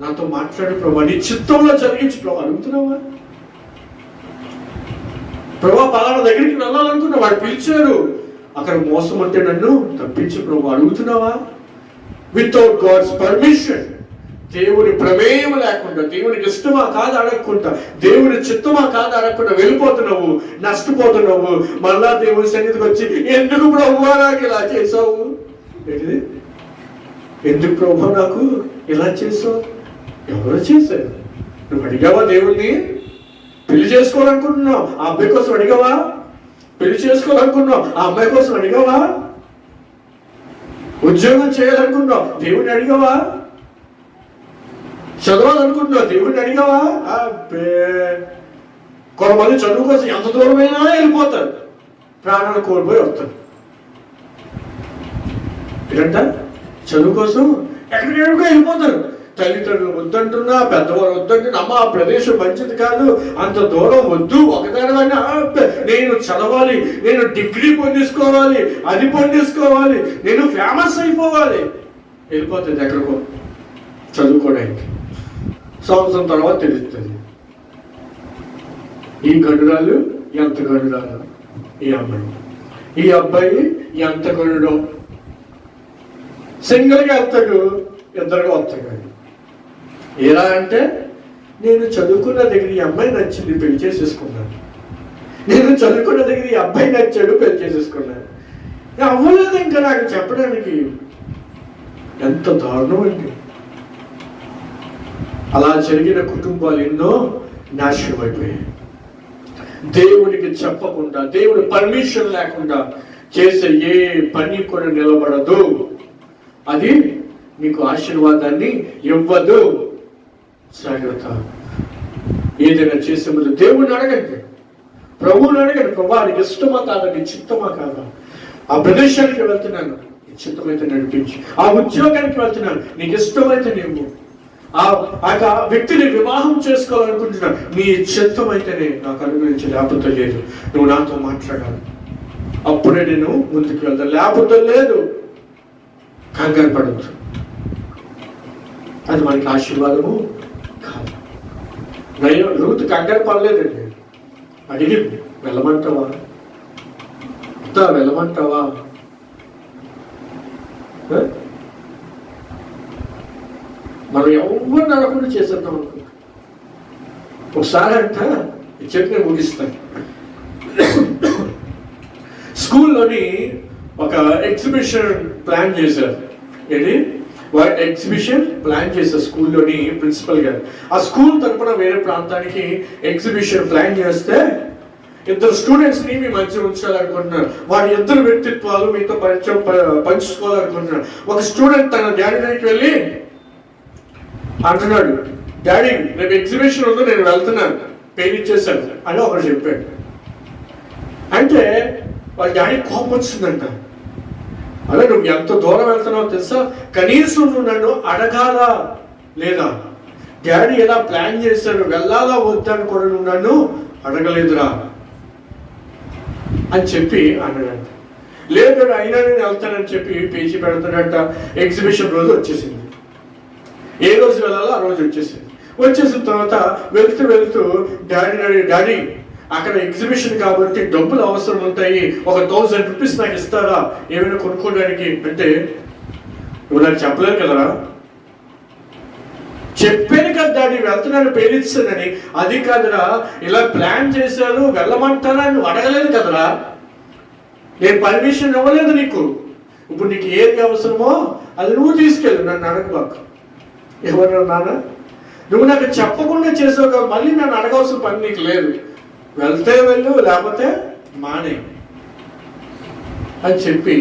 [SPEAKER 1] నాతో మాట్లాడు ప్రభా, నీ చిత్తంలో జరిగించు ప్రభా. అడుగుతున్నావా? ప్రభా పలానా దగ్గరికి వెళ్ళాలనుకున్నా, వాడు పిలిచారు, అక్కడ మోసం అంటే నన్ను తప్పించు ప్రభా. అడుగుతున్నావా? వితౌట్ గాడ్స్ పర్మిషన్, దేవుని ప్రమేయం లేకుండా, దేవునికి ఇష్టమా కాదు అడగకుండా, దేవుని చిత్తమా కాదు అడగకుండా వెళ్ళిపోతున్నావు, నష్టపోతున్నావు. మళ్ళా దేవుని సన్నిధికి వచ్చి, ఎందుకు ప్రభువా నాకు ఇలా చేసావు? ఏంటిది? ఎందుకు ప్రభు నాకు ఇలా చేసావు? ఎవరో చేశారు? నువ్వు అడిగావా దేవుణ్ణి? పెళ్లి చేసుకోవాలనుకుంటున్నావు, ఆ అబ్బాయి కోసం అడిగావా? పెళ్లి చేసుకోవాలనుకున్నావు, ఆ అమ్మాయి కోసం అడిగావా? ఉద్యోగం చేయాలనుకున్నావు, దేవుణ్ణి అడిగావా? చదవాలనుకుంటున్నావు, దేవుణ్ణి అడిగావా? అబ్బే, కొంతమంది చదువు కోసం ఎంత దూరమైనా వెళ్ళిపోతారు, ప్రాణాలు కోల్పోయి వస్తారు. ఎందుకంట చదువు కోసం ఎక్కడికెక్కడికో వెళ్ళిపోతారు. తల్లిదండ్రులు వద్దంటున్నా, పెద్దవారు వద్దంటున్నా, అమ్మ ఆ ప్రదేశం మంచిది కాదు, అంత దూరం వద్దు, ఒకదానివన్నీ నేను చదవాలి, నేను డిగ్రీ పొందేసుకోవాలి, అది పొందేసుకోవాలి, నేను ఫేమస్ అయిపోవాలి, వెళ్ళిపోతుంది ఎక్కడికో చదువుకోవడానికి. సంవత్సరం తర్వాత తెలుస్తుంది ఈ గడురాలు ఎంత గడురాలు, ఈ అబ్బాయి ఎంత గడుడో. సింగిల్గా వెళ్తాడు, ఇద్దరుగా వస్తాడు. ఎలా అంటే నేను చదువుకున్న దగ్గర ఈ అమ్మాయి నచ్చింది, పెళ్లి చేసేసుకున్నాను, నేను చదువుకున్న దగ్గర ఈ అబ్బాయి నచ్చాడు, పెళ్లి చేసేసుకున్నాను. అవ్వలేదు ఇంకా నాకు చెప్పడానికి. ఎంత దారుణం అండి. అలా జరిగిన కుటుంబాలు ఎన్నో నాశనం అయిపోయాయి. దేవుడికి చెప్పకుండా, దేవుడి పర్మిషన్ లేకుండా చేసే ఏ పని కూడా నిలబడదు. అది మీకు ఆశీర్వాదాన్ని ఇవ్వదు. జాగ్రత్త. ఏదైనా చేసే ముందు దేవుడిని అడగండి, ప్రభువుని అడగండి. ప్రభా నీకు ఇష్టమా కాదా, నీ చిత్తమా కాదా, ఆ ప్రదేశానికి వెళ్తున్నాను, నీ చిత్తమైతే నడిపించి, ఆ ఉద్యోగానికి వెళ్తున్నాను, నీకు ఇష్టమైతే నీవు, ఆ వ్యక్తిని వివాహం చేసుకోవాలనుకుంటున్నాను, నీ చిత్తమైతేనే నాకు అనుగ్రహించి, లేకపోతే లేదు. నువ్వు నాతో మాట్లాడాలి, అప్పుడే నేను ముందుకు వెళ్తాను, లేకపోతే లేదు. కంగారు పడద్దు. అది మనకి ఆశీర్వాదము కాదు. రూతు కంగారు పడలేదండి. అడిగింది, వెళ్ళమంటావా, వెళ్ళమంటావా? మనం ఎవరిని అడగకుండా చేసేద్దాం అనుకుంటాం. ఒకసారి అంట చెప్పి ముగిస్తాను. స్కూల్లోని ఒక ఎగ్జిబిషన్ ప్లాన్ చేశారు. ఏంటి ఎగ్జిబిషన్ ప్లాన్ చేశారు స్కూల్లోని ప్రిన్సిపల్ గారు. ఆ స్కూల్ తరఫున వేరే ప్రాంతానికి ఎగ్జిబిషన్ ప్లాన్ చేస్తే ఇద్దరు స్టూడెంట్స్ ని మీ మధ్య ఉంచాలనుకుంటున్నారు. వారి ఇద్దరు వ్యక్తిత్వాలు మీతో పంచుకోవాలనుకుంటున్నారు. ఒక స్టూడెంట్ తన డాడీ దగ్గరికి వెళ్ళి అంటున్నాడు, డాడీ రేపు ఎగ్జిబిషన్ ఉందో నేను వెళ్తున్నాను, పేరు ఇచ్చేసాను అని ఒకరు చెప్పాడు. అంటే వాళ్ళ డాడీ కోపం వచ్చిందంట. అదే నువ్వు ఎంత దూరం వెళ్తున్నావో తెలుసా, కనీసం నువ్వు నన్ను అడగాలా లేదా, డాడీ ఎలా ప్లాన్ చేశాడు, వెళ్ళాలా వద్దని కూడా నువ్వు నన్ను అడగలేదురా అని చెప్పి అన్నాడంట. లేదు అయినా నేను వెళ్తానని చెప్పి పేజీ పెడతాడంట. ఎగ్జిబిషన్ రోజు వచ్చేసింది. ఏ రోజు వెళ్ళాలో ఆ రోజు వచ్చేసింది. వచ్చేసిన తర్వాత వెళ్తూ డాడీ అక్కడ ఎగ్జిబిషన్ కాబట్టి డబ్బులు అవసరం ఉంటాయి, ఒక 1000 రూపీస్ నాకు ఇస్తారా ఏమైనా కొనుక్కోవడానికి అంటే, నువ్వు నాకు చెప్పలేదు కదరా. చెప్పాను కదా డాడీ వెళ్తున్నాను పేరిస్తానని. అది కాదురా, ఇలా ప్లాన్ చేశారు వెళ్ళమంటారా, నువ్వు అడగలేదు కదరా, నేను పర్మిషన్ ఇవ్వలేదు నీకు. ఇప్పుడు నీకు ఏది అవసరమో అది నువ్వు తీసుకెళ్ళు, నన్ను అడగబాకు. ఎవరు నాన్న, నువ్వు నాకు చెప్పకుండా చేసావు కదా, మళ్ళీ నన్ను అడగవలసిన పని నీకు లేదు, వెళ్తే వెళ్ళు లేకపోతే మానే అని చెప్పి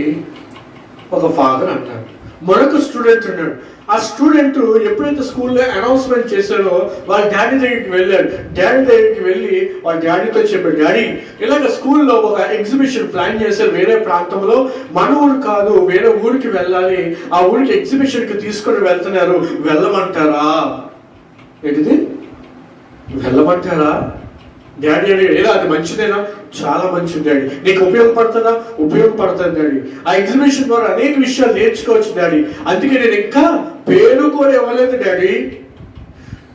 [SPEAKER 1] ఒక ఫాదర్ అంటాడు. మరొక స్టూడెంట్ ఉన్నాడు. ఆ స్టూడెంట్ ఎప్పుడైతే స్కూల్లో అనౌన్స్మెంట్ చేశారో వాళ్ళ డాడీ దగ్గరికి వెళ్ళాడు. డాడీ దగ్గరికి వెళ్ళి వాళ్ళ డాడీతో చెప్పాడు, డాడీ ఇలాగ స్కూల్లో ఒక ఎగ్జిబిషన్ ప్లాన్ చేశారు వేరే ప్రాంతంలో, మన ఊరు కాదు వేరే ఊరికి వెళ్ళాలి, ఆ ఊరికి ఎగ్జిబిషన్కి తీసుకొని వెళ్తున్నారు, వెళ్ళమంటారా? ఏంటిది వెళ్ళమంటారా? డాడీ అని ఏదో అది మంచిదేనా? చాలా మంచిది డాడీ. నీకు ఉపయోగపడుతుందా? ఉపయోగపడుతుంది డాడీ. ఆ ఎగ్జిబిషన్ ద్వారా అనేక విషయాలు నేర్చుకోవచ్చు డాడీ. అందుకే నేను ఇంకా పేరు కూడా ఇవ్వలేదు డాడీ,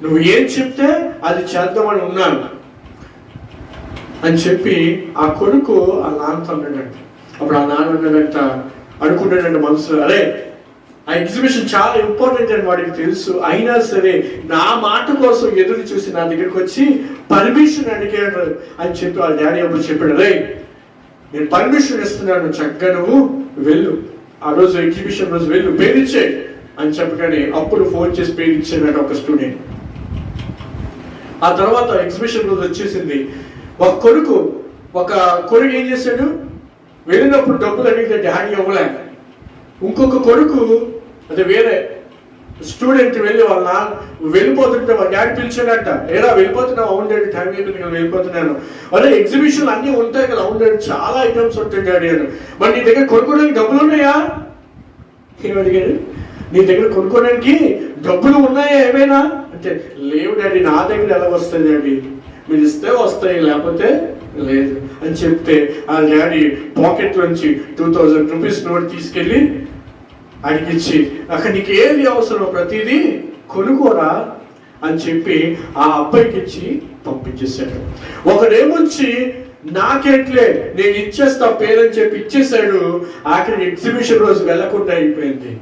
[SPEAKER 1] నువ్వు ఏం చెప్తే అది చేద్దామని ఉన్నాను అని చెప్పి ఆ కొడుకు ఆ నాన్నతో అన్నాడంట. అప్పుడు ఆ నాన్న అన్నాడంట, అనుకుంటాడంట మనసులో, అరే ఆ ఎగ్జిబిషన్ చాలా ఇంపార్టెంట్ అని వాడికి తెలుసు, అయినా సరే నా మాట కోసం ఎదురు చూసి నా దగ్గరికి వచ్చి పర్మిషన్ అడిగాడు అని చెప్పి వాళ్ళ డాడీ అప్పుడు చెప్పాడు, రే నేను పర్మిషన్ ఇస్తున్నాను, చక్కగా నువ్వు వెళ్ళు, ఆ రోజు ఎగ్జిబిషన్ రోజు వెళ్ళు, పేరిచ్చే అని చెప్పగానే అప్పుడు ఫోన్ చేసి పేరిచ్చాడు ఒక స్టూడెంట్. ఆ తర్వాత ఎగ్జిబిషన్ రోజు వచ్చేసింది. ఒక కొడుకు ఏం చేశాడు, వెళ్ళినప్పుడు డబ్బులు అడిగితే డాడీ ఇవ్వలే. ఇంకొక కొడుకు అదే వేరే స్టూడెంట్ వెళ్ళి వాళ్ళ వెళ్ళిపోతుంటే వాళ్ళ డాడీ పిలిచాడంట, ఏరా వెళ్ళిపోతున్నావు? అవును డాడీ టైం అయిపోయింది కదా వెళ్ళిపోతున్నాను. అదే ఎగ్జిబిషన్ అన్నీ ఉంటాయి కదా, అవును డాడీ చాలా ఐటమ్స్ ఉంటాయి డాడీ అని. మరి నీ దగ్గర కొనుక్కోవడానికి డబ్బులు ఉన్నాయా? ఏమడిగాడు? నీ దగ్గర కొనుక్కోడానికి డబ్బులు ఉన్నాయా ఏమైనా అంటే, లేవు డాడీ, నా దగ్గర ఎలా వస్తాయి డాడీ, మీరు ఇస్తే వస్తాయి, లేకపోతే లేదు అని చెప్తే ఆ డాడీ పాకెట్లోంచి 2000 రూపీస్ నోట్ తీసుకెళ్ళి అడిగిచ్చి, అక్కడ నీకు ఏది అవసరం ప్రతిదీ కొనుక్కోరా అని చెప్పి ఆ అబ్బాయికి ఇచ్చి పంపించేశాడు. ఒకడేమొచ్చి నాకెట్లే నేను ఇచ్చేస్తా పేరని చెప్పి ఇచ్చేసాడు. ఆఖరి ఎగ్జిబిషన్ రోజు వెళ్లకుండా అయిపోయింది.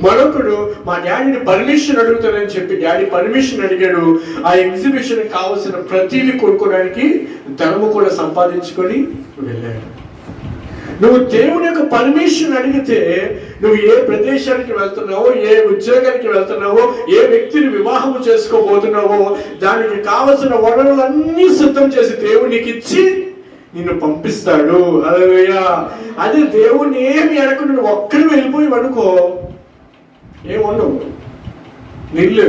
[SPEAKER 1] మరొకడు మా డాడీని పర్మిషన్ అడుగుతానని చెప్పి డాడీ పర్మిషన్ అడిగాడు. ఆ ఎగ్జిబిషన్ కావలసిన ప్రతిదీ కొనుక్కోవడానికి ధనము కూడా సంపాదించుకొని వెళ్ళాడు. నువ్వు దేవుని యొక్క పర్మిషన్ అడిగితే నువ్వు ఏ ప్రదేశానికి వెళ్తున్నావో, ఏ ఉద్యోగానికి వెళ్తున్నావో, ఏ వ్యక్తిని వివాహం చేసుకోబోతున్నావో దానికి కావలసిన వనరులన్నీ సిద్ధం చేసి దేవునికి ఇచ్చి నిన్ను పంపిస్తాడు. హల్లెలూయా. అదే దేవుని ఏమి అడగకుండా నువ్వు ఒక్కడు వెళ్ళిపోయి అనుకో, ఏముండవు, నిల్లు.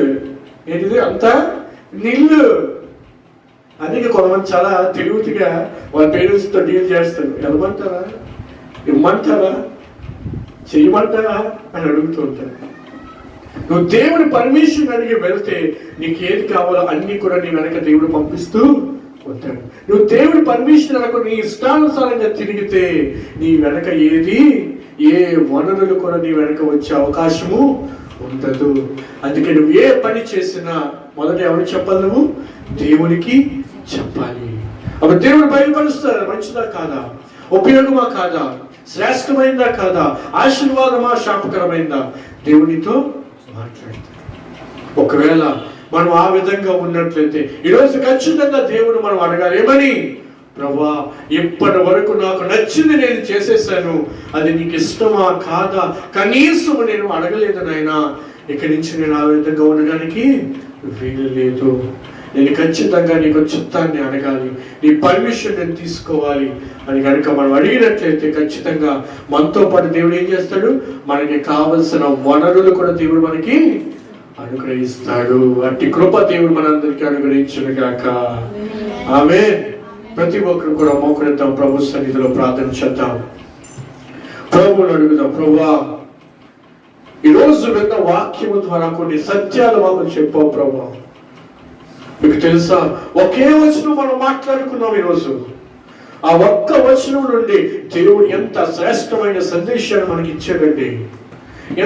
[SPEAKER 1] ఏంటిది అంతా నిల్లు. అందుకే కొంతమంది చాలా తెలివిగా వాళ్ళ పేరెంట్స్తో డీల్ చేస్తారు. వెళ్ళమంటారా, ఇమ్మంటారా, చేయమంటారా అని అడుగుతూ ఉంటారు. నువ్వు దేవుని పర్మిషన్ అడిగి వెళ్తే నీకు ఏది కావాలో అన్ని కూడా నీ వెనక దేవుడు పంపిస్తూ ఉంటాడు. నువ్వు దేవుని పర్మిషన్ అడగకుండా నీ ఇష్టానుసారంగా తిరిగితే నీ వెనక ఏ వనరులు కూడా నీ వెనక వచ్చే అవకాశము ఉండదు. అందుకే నువ్వు ఏ పని చేసినా మొదట ఎవరు చెప్పాలి? నువ్వు దేవునికి చెప్పాలి. అప్పుడు దేవుడు బయలుపరుస్తాడు, మంచిదా కాదా, ఉపయోగమా కాదా, శ్రేష్టమైందా కాదా, ఆశీర్వాదమా శాపకరమైందా, దేవునితో మాట్లాడతాడు. ఒకవేళ మనం ఆ విధంగా ఉన్నట్లయితే ఈరోజు ఖచ్చితంగా దేవుడు మనం అడగాలి. ఏమని? ప్రభువా, ఇప్పటి వరకు నాకు నచ్చింది నేను చేసేసాను, అది నీకు ఇష్టమా కాదా, కనీసం నేను అడగలేదు నాయనా, ఇక్కడి నుంచి నేను ఆ విధంగా ఉండడానికి వీలు లేదు. నేను ఖచ్చితంగా నీకు చిత్తాన్ని అడగాలి, నీ పర్మిషన్ నేను తీసుకోవాలి అని కనుక మనం అడిగినట్లయితే ఖచ్చితంగా మనతో పాటు దేవుడు ఏం చేస్తాడు? మనకి కావలసిన వనరులు కూడా దేవుడు మనకి అనుగ్రహిస్తాడు. అట్టి కృప దేవుడు మనందరికీ అనుగ్రహించును గాక. ఆమేన్. ప్రతి ఒక్కరు కూడా మోకరిద్దాం, ప్రభు సన్నిధిలో ప్రార్థన చేద్దాం, ప్రభువుని అడుగుదాం. ప్రభువా, ఈరోజు విన్న వాక్యము ద్వారా కొన్ని సత్యాలు మాకు చెప్పావు ప్రభువా. మీకు తెలుసా, ఒకే వచనం మనం మాట్లాడుకున్నాం ఈరోజు. ఆ ఒక్క వచనం నుండి దేవుడు ఎంత శ్రేష్టమైన సందేశాన్ని మనకి ఇచ్చాడండి.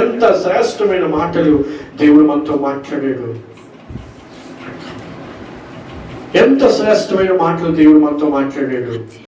[SPEAKER 1] ఎంత శ్రేష్టమైన మాటలు దేవుడు మనతో మాట్లాడాడు. ఎంత శ్రేష్టమైన మాటలు దేవుడు మనతో మాట్లాడాడు.